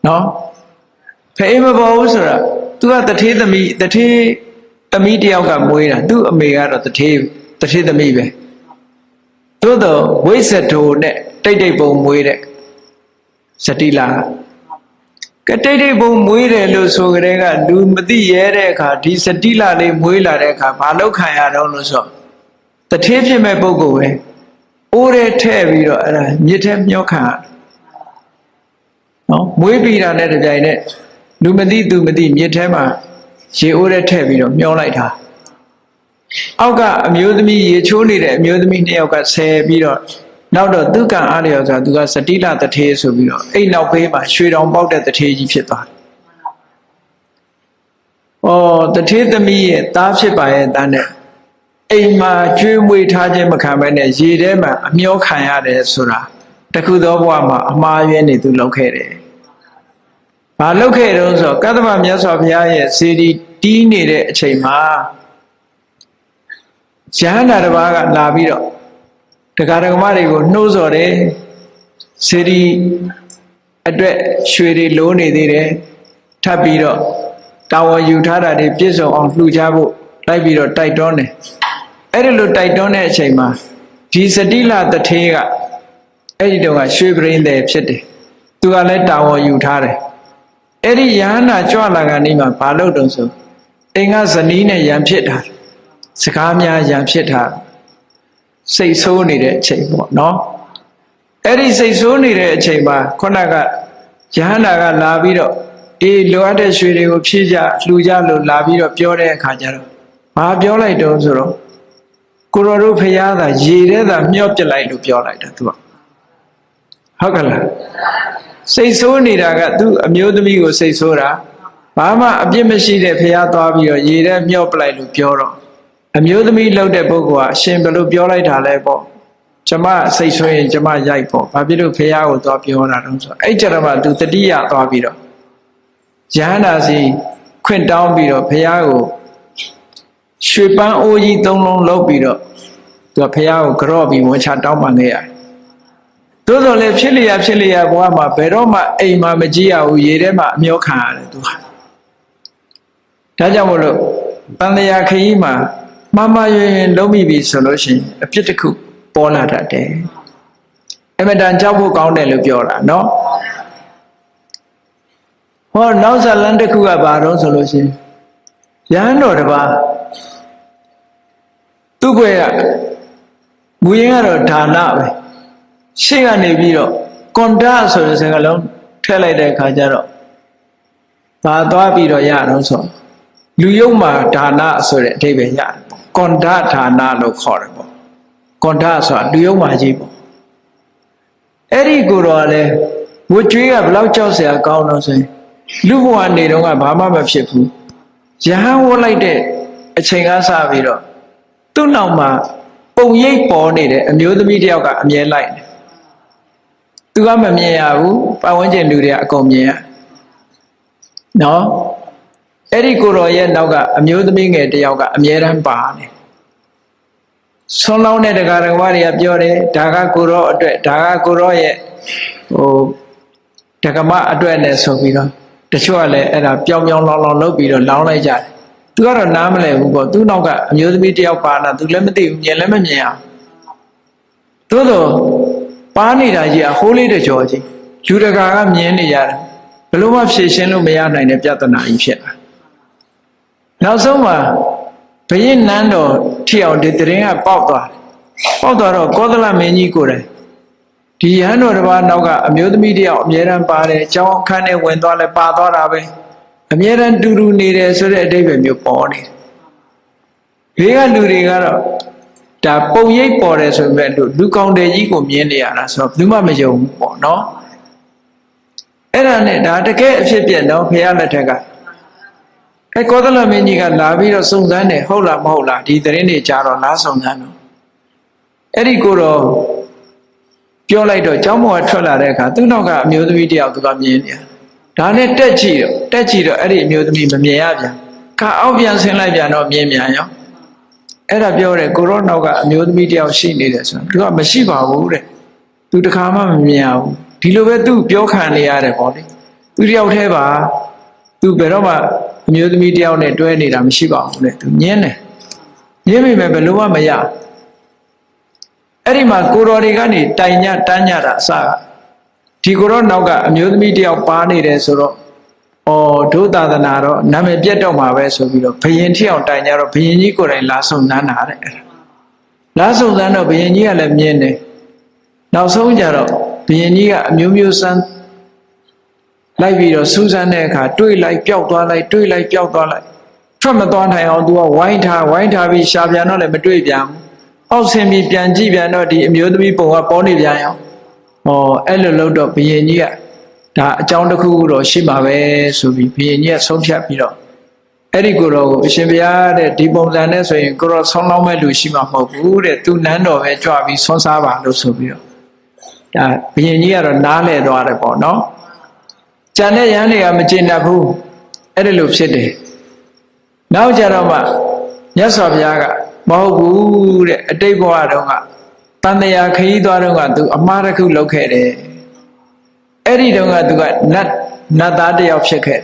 S1: เนาะဖေးမပေါ်ဘူးဆိုတာ तू ကတထေးသမီးတယောက်ကမွေးတာ သူ့အမေကတော့တထေးသမီးပဲသို့တော့ဝိဇ္ဇထိုနဲ့တိတ်ပုံမွေးတဲ့စတိလကတိတ်ပုံမွေးတယ်လို့ဆိုကြတဲ့ကလူမသိရဲတဲ့အခါဒီစတိလလေးမွေးလာတဲ့အခါဘာလို့ခံရတော့လို့ဆိုတထေးဖြစ်မဲ့ပုဂ္ဂိုလ်ပဲအိုးထဲထည့်ပြီးတော့အဲ့ဒါမြစ်ထဲမျောခံရနော်မွေးပြီးတာနဲ့တပြိုင်နက်လူမသိသူမသိမြစ်ထဲမှာရေအိုးထဲထည့်ပြီးတော့မျောလိုက်တာအောက်ကအမျိုးသမီးရေချိုးနေတဲ့အမျိုးသမီးနှစ်ယောက်ကဆယ်ပြီးတော့နောက်တော့သူကံအားလျော်ဆိုတာသူကစတိလတထေးဆိုပြီးတော့အဲ့နောက်ဘေးမှာရွှေတောင်ပေါက်တဲ့တထေးကြီးဖြစ်သွားတယ်တထေးသမီးရဲ့သားဖြစ်ပါရဲ့တန်းနဲ့အိမ်မှာကျွေးမွေးထားခြင်းမခံဘဲနဲ့ရေထဲမှာအမျောခံရတယ်ဆိုတာတခုသောဘဝမှာအမှားယွင်းနေသူလုပ်ခဲ့တယ်။ဘာလုပ်ခဲ့တော့ဆိုကတ္တဗမြတ်စွာဘုရားရဲ့စေတီတီးနေတဲ့အချိန်မှာယဟန္တာတစ်ပါးကလာပြီးတော့တရားဓမ္မတွေကိုနှိုးဆော်တယ်စေတီအတွက်ရွှေတွေလိုးနေသေးတယ်ထပ်ပြီးတော့တာဝန်ယူထားတာတွေပြည့်စုံအောင်လှူကြဖို့လိုက်ပြီးတော့တိုက်တွန်းတယ်အဲ့ဒီလိုတိုက်တွန်းတဲ့အချိန်မှာဒီစတိလတထေးကအဲ့ဒီတော့ကရွှေပရင်းတယ်ဖြစ်တယ်သူကလည်းတာဝန်ယူထားတယ်အဲ့ဒီယဟန္တာကြွလာကနေမှဘာလို့တုံးဆိုအိမ်ကဇနီးနဲ့ရံဖြစ်တာစကားများရံဖြစ်တာစိတ်ဆိုးနေတဲ့အချိန်ပေါ့နော်အဲ့ဒီစိတ်ဆိုးနေတဲ့အချိန်မှာခုနကယဟန္တာကလာပြီးတော့အေးလိုအပ်တဲ့ရွှေတွေကိုဖြည့်ကြလှူကြလို့လာပြီးတော့ပြောတဲ့အခါကျတော့ဘာပြောလိုက်တော့ဆိုတော့ကိုရောတို့ဖျားတာရေထဲသာမျော့ပြလိုက်လို့ပြောလိုက်တာသူကဟုတ်ကလားစိတ်ဆိုးနေတာကသူ့အမျိုးသမီးကိုစိတ်ဆိုးတာဘာမှအပြစ်မရှိတဲ့ဖျားသွားပြီးတော့ရေထဲမျော့ပလိုက်လို့ပြောတော့အမျိုးသမီးလှုပ်တဲ့ပုဂ္ဂိုလ်ကအရှင်ဘယ်လိုပြောလိုက်တာလဲပေါ့ကျမစိတ်ဆိုးရင်ကျမရိုက်ပေါ့ဘာဖြစ်လို့ဖျားကိုသွားပြောတာတော့ဆိုအဲ့ကြတော့မှသူတတိယသွားပြီးတော့ယဟန္တာစီခွင့်တောင်းပြီးတော့ဖျားကိုရွှေပန်းအိုးကြီး၃လုံးလုပ်ပြီးတော့သူကဖျားကိုကြော့ပြီးဝန်ချတောင်းပန်ခဲ့ရတယ်သို့တော်လည်းဖြစ်လျက်ဘဝမှာဘယ်တော့မှအိမ်မှာမကြည့်ရဘူးရေထဲမှာအမျောခံရတယ်သူကဒါကြောင့်မို့လို့တန်တရားခရီးမှာမှားမှားယွင်းယွင်းလုံးမိပြီဆိုလို့ရှိရင်အပြစ်တစ်ခုပေါ်လာတတ်တယ်အမတန်ကြောက်ဖို့ကောင်းတယ်လို့ပြောတာနော်ဟောနောက်ဇလန်တစ်ခုကဘာတော့ဆိုလို့ရှိရင်ရဟန်းတော်တစ်ပါးသူ့ဘွယ်ကမူရင်းကတော့ဒါနပဲရှေ့ကနေပြီးတော့ကွန်တာဆိုတဲ့စကားလုံးထည့်လိုက်တဲ့အခါကျတော့ဘာသွားပြီးတော့ရတော့ဆိုလူယုံမှာဒါနဆိုတဲ့အဓိပ္ပာယ်ရတယ်ကွန်တာဒါနလို့ခေါ်တယ်ပေါ့ကွန်တာဆိုတာလူယုံမှာကြီးပေါ့ အဲ့ဒီကိုတော့လေဝွကျွေးကဘလောက်ကြောက်စရာကောင်းတော့ဆိုရင်လူဘဝနေတော့ကဘာမှမဖြစ်ဘူးယဟန်ဝတ်လိုက်တဲ့အချိန်ကစပြီးတော့သူ့နောက်မှာပုံရိပ်ပေါ်နေတဲ့အမျိုးသမီးတယောက်ကအမြဲလိုက်တယ်သူကမမြင်ရဘူးပတ်ဝန်းကျင်လူတွေကအကုန်မြင်ရနော်အဲ့ဒီကိုတော်ရဲ့နောက်ကအမျိုးသမီးငယ်တယောက်ကအမြဲတမ်းပါနေဆွန်လောင်းတဲ့တရားတော်တွေကပြောတယ်ဒါကကိုတော်အတွက်ဒါကကိုတော်ရဲ့တက္ကမအတွက်နဲ့ဆိုပြီးတော့တချို့ကလည်းအဲ့ဒါပြောင်းပြောင်းလောင်းလောင်းလုပ်ပြီးတော့လောင်းလိုက်ကြတယ်သူကတော့နားမလည်ဘူးပေါ့သူ့နောက်ကအမျိုးသမီးတယောက်ပါလာသူလည်းမသိဘူးမြင်လည်းမမြင်အောင်သို့တော့ပါနေတာကြီးအဟိုးလေးတကြောကြီးယူတကာကမြင်နေရတယ်ဘယ်လိုမှဖြေရှင်းလို့မရနိုင်တဲ့ပြဿနာကြီးဖြစ်တာနောက်ဆုံးမှာဘုရင်နန်းတော်ထီအောင်ဒီတရင်ကပေါက်သွားတော့ကောသလမင်းကြီးကိုယ်တိုင်ဒီရဟန်းတော်တစ်ပါးနောက်ကအမျိုးသမီးတယောက်အမြဲတမ်းပါတယ်ကျောင်းအခန်းထဲဝင်သွားလဲပါသွားတာပဲအမြဲတမ်းတူတူနေတယ်ဆိုတဲ့အဓိပ္ပာယ်မျိုးပေါ်နေတယ်ဘေးကလူတွေကတော့ဒါပုံရိပ်ပေါ်တယ်ဆိုပေမဲ့လူကောင်းတဲ့ကြီးကိုမြင်နေရတာဆိုတော့ဘူးမှမယုံဘူးပေါ့နော်အဲ့ဒါနဲ့ဒါတကယ်အဖြစ်ပြက်နော်ဘုရားလက်ထက်ကကောသလမင်းကြီးကလာပြီးတော့စုံစမ်းတယ်ဟုတ်လားမဟုတ်လားဒီသတင်းတွေကြားတော့လားစုံစမ်းတော့အဲ့ဒီကိုတော့ပြောလိုက်တော့ကျောင်းပေါ်ကထွက်လာတဲ့အခါသူ့နောက်ကအမျိုးသမီးတယောက်သူကမြင်နေတယ်ဒါနဲ့တက်ကြည့်တော့အဲ့ဒီအမျိုးသမီးမမြင်ရပြန်အောက်ပြန်ဆင်းလိုက်ပြန်တော့မြင်ပြန်ရောအဲ့ဒါပြောတယ်ကိုရောနောက်ကအမျိုးသမီးတယောက်ရှိနေတယ်ဆိုတော့သူကမရှိပါဘူးတဲ့သူတခါမှမမြင်ရဘူးဒီလိုပဲသူပြောခံနေရတယ်ပေါ့လေသူတယောက်တည်းပါသူဘယ်တော့မှအမျိုးသမီးတယောက်နဲ့တွဲနေတာမရှိပါဘူးတဲ့သူညင်းတယ်ညင်းမိမယ်ဘယ်လိုမှမရအဲ့ဒီမှာကိုတော်တွေကနေတိုင်ညတန်းညတာအစကဒီကိုရောနောက်ကအမျိုးသမီးတယောက်ပါနေတယ်ဆိုတော့ဒုသာသနာတော့နာမည်ပြတ်တော့မှာပဲဆိုပြီးတော့ဘယင်ထီအောင်တိုင်ကြတော့ဘယင်ကြီးကိုယ်တိုင်လာဆုံနန်းတာတဲ့လာဆုံနန်းတော့ဘယင်ကြီးကလည်းမြင်တယ်နောက်ဆုံးကြတော့ဘယင်ကြီးကအမျိုးမျိုးစမ်းလိုက်ပြီးတော့စူးစမ်းတဲ့အခါတွေးလိုက်ပျောက်သွားလိုက်တွေးလိုက်ပျောက်သွားလိုက်ထွက်မသွားနိုင်အောင်သူကဝိုင်းထားပြီးရှာပြန်တော့လည်းမတွေ့ပြန်ဘူးအောက်ဆင်းပြီးပြန်ကြည့်ပြန်တော့ဒီအမျိုးသမီးပုံကပေါ်နေပြန်ရောအဲ့လိုလုပ်တော့ဘယင်ကြီးကဒါအကြောင်းတစ်ခုတော့ရှိမှာပဲဆိုပြီးဘုရင်ကြီးကဆုံးဖြတ်ပြီးတော့အဲ့ဒီကိုတော့အရှင်ဘုရားတဲ့ဒီပုံစံနဲ့ဆိုရင်ကိုတော့ဆောင်းလောင်းမဲ့လူရှိမှာမဟုတ်ဘူးတဲ့သူနန်းတော်ပဲကြွပြီးဆွမ်းစားပါလို့ဆိုပြီးတော့ဒါဘုရင်ကြီးကတော့နားလဲသွားတယ်ပေါ့နော်ကျန်တဲ့ရဟန်းတွေကမကျေနပ်ဘူးအဲ့ဒီလိုဖြစ်တယ်နောက်ကြတော့မှမြတ်စွာဘုရားကမဟုတ်ဘူးတဲ့အတိတ်ဘဝတုန်းကတန်တရားခရီးသွားတုန်းကသူအမှားတစ်ခုလုပ်ခဲ့တယ်အဲ့ဒီတုန်းကသူကနတ်သားတယောက်ဖြစ်ခဲ့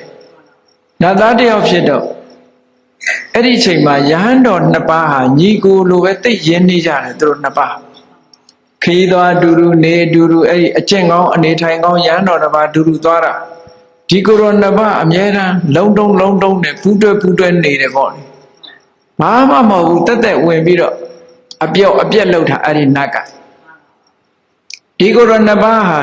S1: နတ်သားတယောက်ဖြစ်တော့အဲ့ဒီအချိန်မှာယဟန်တော်နှစ်ပါးဟာညီကိုလိုပဲသိရင်းနေကြတယ်သူတို့နှစ်ပါးခရီးသွားအတူတူနေအတူတူအဲ့ဒီအကျင့်ကောင်းအနေထိုင်ကောင်းယဟန်တော်တစ်ပါးအတူတူသွားတာဒီကိုရောနှစ်ပါးအမြဲတမ်းလုံးတုံးနဲ့ပူးတွဲနေတယ်ပေါ့လေဘာမှမဟုတ်ဘူးတက်ဝင်ပြီးတော့အပြက်လောက်တာအဲ့ဒီနတ်ကဒီကိုရောနှစ်ပါးဟာ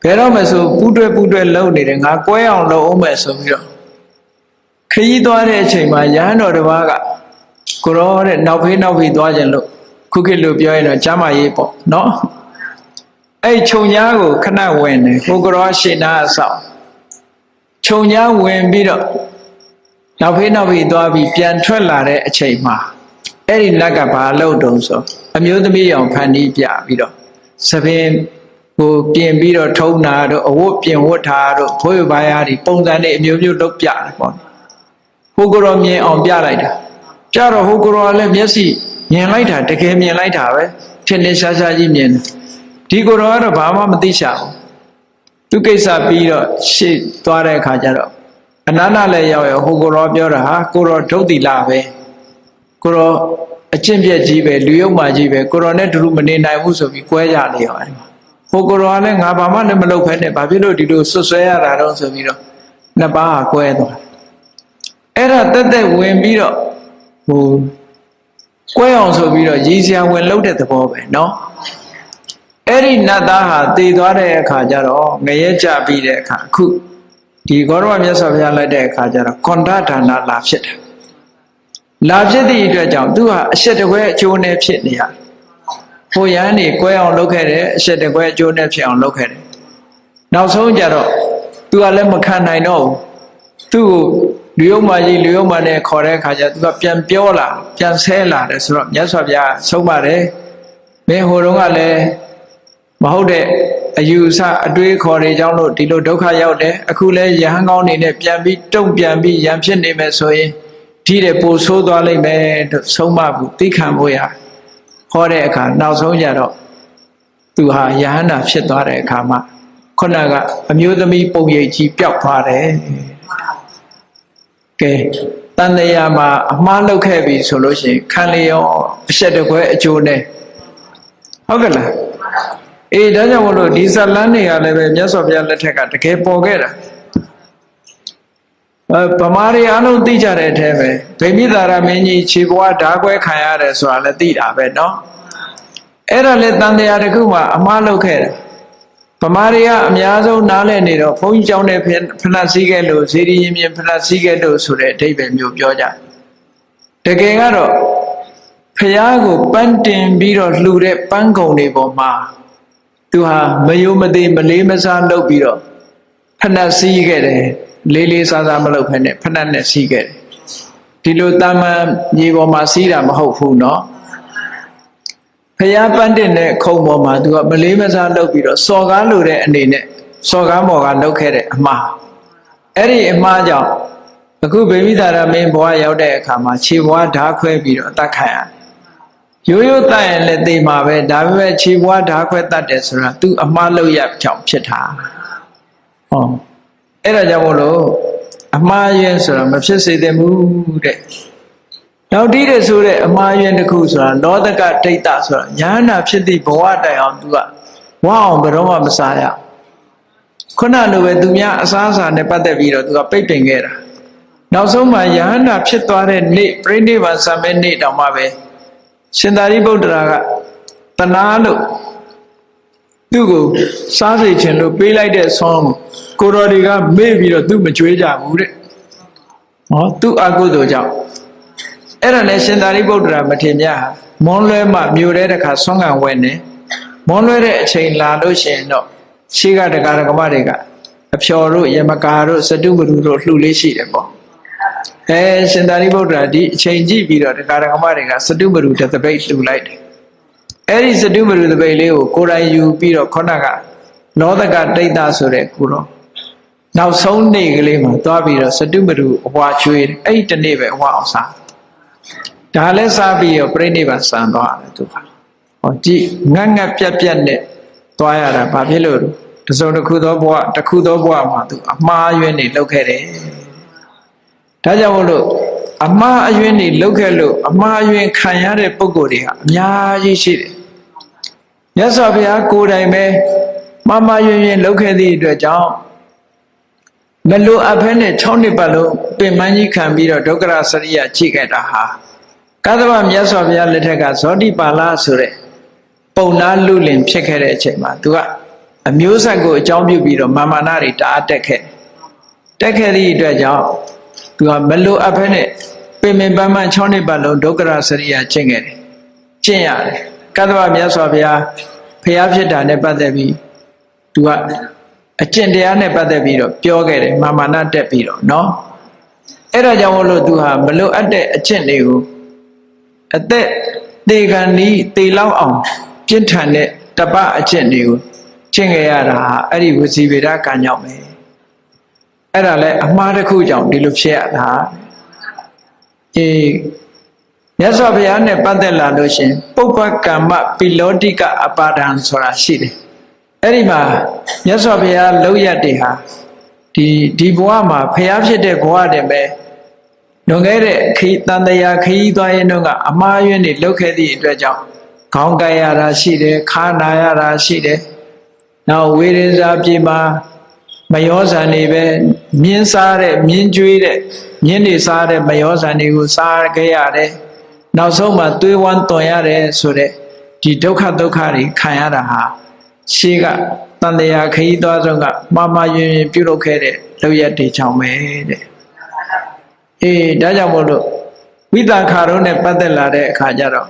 S1: ဘယ်တော့မှဆိုပူးတွဲလှုပ်နေတယ်ငါကွဲအောင်လုပ်အောင်မယ်ဆိုပြီးတော့ခရီးသွားတဲ့အချိန်မှာရဟန်းတော်တစ်ပါးကကိုရောတဲ့နောက်ဖေးသွားကြလို့ခုခေတ်လိုပြောရင်တော့ကျမ်းမာရေးပေါ့နော်အဲ့ခြုံညားကိုခဏဝင်တယ်ကိုရောရှေ့နားအဆောက်ခြုံညားဝင်ပြီးတော့နောက်ဖေးသွားပြီးပြန်ထွက်လာတဲ့အချိန်မှာအဲ့ဒီနတ်ကဘာလုပ်တုံးဆိုအမျိုးသမီးအောင်ဖန်တီးပြပြီးတော့သပင်ကိုပြင်ပြီးတော့ထုံးတာတို့အဝတ်ပြင်ဝတ်တာတို့ဘိုးရပါးရဒီပုံစံတွေအမျိုးမျိုးလုပ်ပြတယ်ပေါ့ဟိုကိုရောမြင်အောင်ပြလိုက်တာကြတော့ဟိုကိုရောလည်းမျက်စိမြင်လိုက်တာတကယ်မြင်လိုက်တာပဲထင်ရှားကြီးမြင်တယ်ဒီကိုရောကတော့ဘာမှမသိချဘူးသူကိစ္စပြီးတော့ရှေ့သွားတဲ့အခါကျတော့အနန္တလည်းရောက်ဟိုကိုရောပြောတာဟာကိုရောဒုတ်တိလပဲကိုရောအကျင့်ပြက်ကြီးပဲလူယုံမာကြီးပဲကိုရောနဲ့တူတူမနေနိုင်ဘူးဆိုပြီးကွဲကြနေရောအဲ့ဒီဟိုကိုရောလည်းငါဘာမှလည်းမလုပ်ဖဲနဲ့ဘာဖြစ်လို့ဒီလိုဆွဆွဲရတာတော့ဆိုပြီးတော့နှစ်ပါးဟာကွဲသွားအဲ့ဒါတက်ဝင်ပြီးတော့ကွဲအောင်ဆိုပြီးတော့ရည်စရာဝင်လှုပ်တဲ့သဘောပဲเนาะအဲ့ဒီနတ်သားဟာတည်သွားတဲ့အခါကျတော့ငရဲကြပြီးတဲ့အခါအခုဒီဂေါရဝမြတ်စွာဘုရားလိုက်တဲ့အခါကျတော့ကွန်ဒဌာနလာဖြစ်တယ်လာဖြစ်သည့်အတွက်ကြောင့်သူဟာအရှက်တကွဲအကျိုးနဲ့ဖြစ်နေရတယ် ဟိုရန်နေကွဲအောင်လုပ်ခဲ့တယ်အရှက်တကွဲအကျိုးနဲ့ဖြစ်အောင်လုပ်ခဲ့တယ်နောက်ဆုံးကြတော့သူကလည်းမခံနိုင်တော့ဘူးသူ့ကိုလူယုံမကြီးလူယုံမနဲ့ခေါ်တဲ့အခါကျသူကပြန်ပြောလာပြန်ဆဲလာတယ်ဆိုတော့မြတ်စွာဘုရားဆုံးပါတယ်မင်းဟိုတုန်းကလည်းမဟုတ်တဲ့အယူအဆအတွေးခေါ်တွေကြောင့်လို့ဒီလိုဒုက္ခရောက်တယ်အခုလဲယဟန်ကောင်းနေနဲ့ပြန်ပြီးတုံ့ပြန်ပြီးရံဖြစ်နေမယ်ဆိုရင်ဒီတဲ့ပို့ဆိုးသွားလိမ့်မယ်လို့ဆုံးမဘူးသိခံဖို့ရဟောတဲ့အခါနောက်ဆုံးကြတော့သူဟာယဟန္တာဖြစ်သွားတဲ့အခါမှာခုနကအမျိုးသမီးပုံရိပ်ကြီးပျောက်သွားတယ်ကဲတန်တရားမှာအမှားလုပ်ခဲ့ပြီဆိုလို့ရှိရင်ခံလျောအရှက်တကွဲအကျိုးနဲ့ဟုတ်ကဲ့လားအေးဒါကြောင့်မလို့ဒီဇလန်းတွေကလည်းပဲမြတ်စွာဘုရားလက်ထက်ကတကယ်ပေါ်ခဲ့တာဗမာတွေအားလုံးသိကြတဲ့အထဲပဲဗိမိသာရမင်းကြီးခြေပွားဓာခွဲခံရတယ်ဆိုတာလည်းသိတာပဲเนาะအဲ့ဒါလည်းတန်တရားတစ်ခုမှအမှားလုပ်ခဲ့တာဗမာတွေကအများဆုံးနားလည်နေတော့ဘုန်းကြီးကျောင်းနဲ့ဖဏစည်းခဲ့လို့ဇေဒီရင်ပြင်ဖဏစည်းခဲ့လို့ဆိုတဲ့အဓိပ္ပာယ်မျိုးပြောကြတကယ်ကတော့ဖျားကိုပန်းတင်ပြီးတော့လှူတဲ့ပန်းကုံတွေပေါ်မှာသူဟာမယုံမသိမလေးမစားလုပ်ပြီးတော့ဖဏစည်းခဲ့တယ်လေးလေးစားစားမလုပ်ဖ ೇನೆ ဖဏနဲ့စည်းခဲ့တယ်ဒီလိုတာမန်မြေပေါ်မှာစီးတာမဟုတ်ဘူးเนาะဖျားပန်းတင်တဲ့ခုံပေါ်မှာသူကမလေးမစားလုပ်ပြီးတော့စော်ကားလိုတဲ့အနေနဲ့စော်ကားမော်ကလုပ်ခဲ့တဲ့အမှားအဲ့ဒီအမှားကြောင့်အခုဗိမိသာရမင်းဘဝရောက်တဲ့အခါမှာခြေဘဝဓာခွဲပြီးတော့တတ်ခံရတယ်ရိုးရိုးတတ်ရင်လည်းသိမှာပဲဒါပေမဲ့ခြေဘဝဓာခွဲတတ်တယ်ဆိုတာသူအမှားလုပ်ရကြောင့်ဖြစ်တာဟောအဲ့ဒါကြောင့်မို့လို့အမှားယွင်းဆိုတာမဖြစ်စေသင့်ဘူးတဲ့နောက်တိတဲ့ဆိုတဲ့အမှားယွင်းတစ်ခုဆိုတာလောဒကဒိဋ္ဌဆိုတာညာနာဖြစ်သည့်ဘဝတိုင်အောင်သူကဝအောင်ဘယ်တော့မှမစားရခုနလိုပဲသူများအစားအစာနဲ့ပတ်သက်ပြီးတော့သူကပိတ်ပင်ခဲ့တာနောက်ဆုံးမှယဟန္တာဖြစ်သွားတဲ့နေ့ပြိဋိဘံစံမဲ့နေ့တောင်မှပဲရှင်သာရိပုတ္တရာကတနာလို့သူ့ကိုစားစေခြင်းလို့ပေးလိုက်တဲ့ဆောင်းကိုတော်တွေကမေ့ပြီးတော့သူ့မကြွေးကြဘူးတဲ့ဟောသူ့အကုသိုလ်ကြောင့်အဲ့ဒါနဲ့ရှင်သာရိပုတ္တရာမထေရမြတ်ဟာမွန်းလွဲမှမြို့ထဲတစ်ခါဆွမ်းခံဝဲနေမွန်းလွဲတဲ့အချိန်လာလို့ရှိရင်တော့ရှေးကတရားဓမ္မတွေကအဖျော်တို့ယမကာတို့စတုမရုတို့လှူလေးရှိတယ်ပေါ့ရှင်သာရိပုတ္တရာဒီအချိန်ကြည့်ပြီးတော့တရားဓမ္မတွေကစတုမရုတပိတ်လှူလိုက်တယ်အဲ့ဒီစတုမရုတပိတ်လေးကိုကိုယ်တိုင်ယူပြီးတော့ခေါဏကလောဒကဒိဋ္ဌဆိုတဲ့ကိုတော့နောက်ဆုံးနေ့ကလေးမှာသွားပြီးတော့စတုမရုအဝါကျွေးအဲ့ဒီတနေ့ပဲအဝါအောင်စားဒါလည်းစားပြီးတော့ပြိဋိဘံစံသွားတယ်သူကဟောကြည့်ငတ်ငတ်ပြက်ပြက်နဲ့သွားရတာဘာဖြစ်လို့တစုံတစ်ခုသောဘဝမှာသူအမှားယွင်းနေလုပ်ခဲ့တယ်ဒါကြောင့်မို့လို့အမှားအယွင်းနေလုပ်ခဲ့လို့အမှားအယွင်းခံရတဲ့ပုဂ္ဂိုလ်တွေဟာအများကြီးရှိတယ်မြတ်စွာဘုရားကိုယ်တိုင်ပဲမှားယွင်းယွင်းလုပ်ခဲ့သည့်အတွက်ကြောင့်မလိုအပ်ဖဲနဲ့6နှစ်ပတ်လုံးပင်မကြီးခံပြီးတော့ဒုက္ခရစရိယကြည့်ခဲ့တာဟာကသဗ္ဗမြတ်စွာဘုရားလက်ထက်ကဇောတိပါဠဆိုတဲ့ပုံနာလူလင်ဖြစ်ခဲ့တဲ့အချိန်မှာသူကအမျိုးဆက်ကိုအကြောင်းပြုပြီးတော့မာမနာတွေတအားတက်ခဲ့သည့်အတွက်ကြောင့်သူကမလိုအပ်ဖဲနဲ့ပင်ပန်း6နှစ်ပတ်လုံးဒုက္ခရစရိယကျင့်ခဲ့တယ်ကျင့်ရတယ်ကသဗ္ဗမြတ်စွာဘုရားဖျားဖြစ်တာနဲ့ပတ်သက်ပြီးသူကအကျင့်တရားနဲ့ပတ်သက်ပြီးတော့ပြောခဲ့တယ်မာမနာတက်ပြီးတော့เนาะအဲ့ဒါကြောင့်မို့လို့သူဟာမလိုအပ်တဲ့အကျင့်တွေကိုအသက်သေခံဤသေလောက်အောင်ပြင်းထန်တဲ့တပအကျင့်တွေကိုကျင့်ခဲ့ရတာအဲ့ဒီဝစီဗေဒကံကြောင့်ပဲအဲ့ဒါလဲအမှားတစ်ခုကြောင့်ဒီလိုဖြစ်ရတာမြတ်စွာဘုရားနဲ့ပတ်သက်လာလို့ရှင်ပုပ္ပကမ္မပိလောတိကအပါဒံဆိုတာရှိတယ်အဲ့ဒီမှာမြတ်စွာဘုရားလောက်ရတဲ့ဟာဒီဘဝမှာဘုရားဖြစ်တဲ့ဘဝတည်းပဲလွန်ခဲ့တဲ့တန်တရားခရီးသွားရင်တော့ကအမှားယွင်းတွေလုပ်ခဲ့သည့်အတွက်ကြောင့်ခေါင်းကိုက်ရတာရှိတယ်ခါနာရတာရှိတယ်နောက်ဝေဒစာပြေမှာမယောဇန်တွေပဲမြင်းစားတဲ့မြင်းကျွေးတဲ့မြင်းတွေစားတဲ့မယောဇန်တွေကိုစားခဲ့ရတယ်နောက်ဆုံးမှသွေးဝမ်းသွန်ရတယ်ဆိုတဲ့ဒီဒုက္ခတွေခံရတာဟာရှေးကတန်တရားခရီးသွားဆုံးကမှားယွင်းပြုလုပ်ခဲ့တဲ့လုပ်ရက်တွေကြောင့်ပဲတဲ့ဒါကြောင့်မို့လို့ဝိသခါတို့နဲ့ပတ်သက်လာတဲ့အခါကျတော့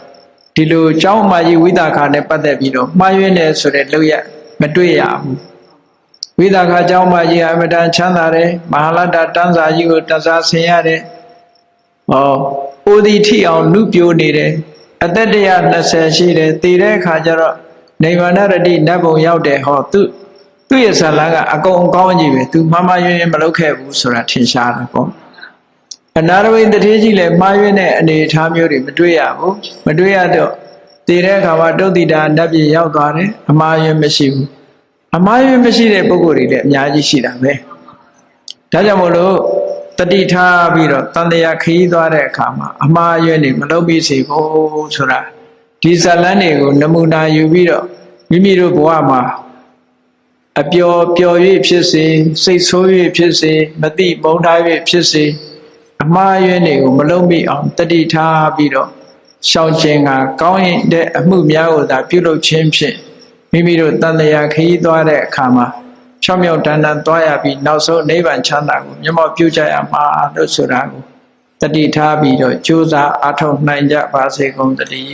S1: ဒ ဒီလိုကျောင်းအမကြီးဝိသခာနဲ့ပတ်သက်ပြီးတော့မှားယွင်းတယ်ဆိုတဲ့လောက်ရမတွေ့ရဘူးဝိသခာကျောင်းအမကြီးအမတန်ချမ်းသာတယ်မဟာလတ္တတန်းစာကြီးကိုတန်းစာဆင်ရတယ်ဟောအိုဒီထိအောင်လူပြိုနေတယ်အသက်120ရှိတယ်တည်တဲ့အခါကျတော့နိဗ္ဗာန်ရတ္တိနတ်ဘုံရောက်တယ်ဟောသူ့ရဲ့ဇာလန်းကအကုန်ကောင်းကြီးပဲသူမှားမှားယွင်းယွင်းမလုပ်ခဲ့ဘူးဆိုတာထင်ရှားတယ်ပေါ့အနာရဝိတထေးကြီးလည်းမှားယွင်းတဲ့အနေအထားမျိုးတွေမတွေ့ရဘူးမတွေ့ရတော့တည်တဲ့အခါမှာတုတ်တိတာနတ်ပြည်ရောက်သွားတယ်အမှားယွင်းမရှိဘူးအမှားယွင်းမရှိတဲ့ပုဂ္ဂိုလ်တွေလည်းအများကြီးရှိတာပဲဒါကြောင့်မို့လို့တတိထားပြီးတော့တန်တရားခရီးသွားတဲ့အခါမှာအမှားယွင်းတွေမလုပ်ပြီးစေဖို့ဆိုတာဒီဇလန်းတွေကိုနမူနာယူပြီးတော့မိမိတို့ဘဝမှာအပျော်ပျော်၍ဖြစ်စေစိတ်ဆိုး၍ဖြစ်စေမတိမုန်းထား၍ဖြစ်စေအမှားယွင်းတွေကိုမလုံးမိအောင်တတိထားပြီးတော့ရှောင်ကျင်ကကောင်းရင်တဲ့အမှုများကိုသာပြုလုပ်ခြင်းဖြင့်မိမိတို့တန်တရားခရီးသွားတဲ့အခါမှာချော့မြောက်တန်းတန်းသွားရပြီးနောက်ဆုံးနိဗ္ဗာန်ချမ်းသာကိုမျက်မှောက်ပြုကြရမှာလို့ဆိုတာကိုတတိထားပြီးတော့ကြိုးစားအားထုတ်နိုင်ကြပါစေကုန်သတည်း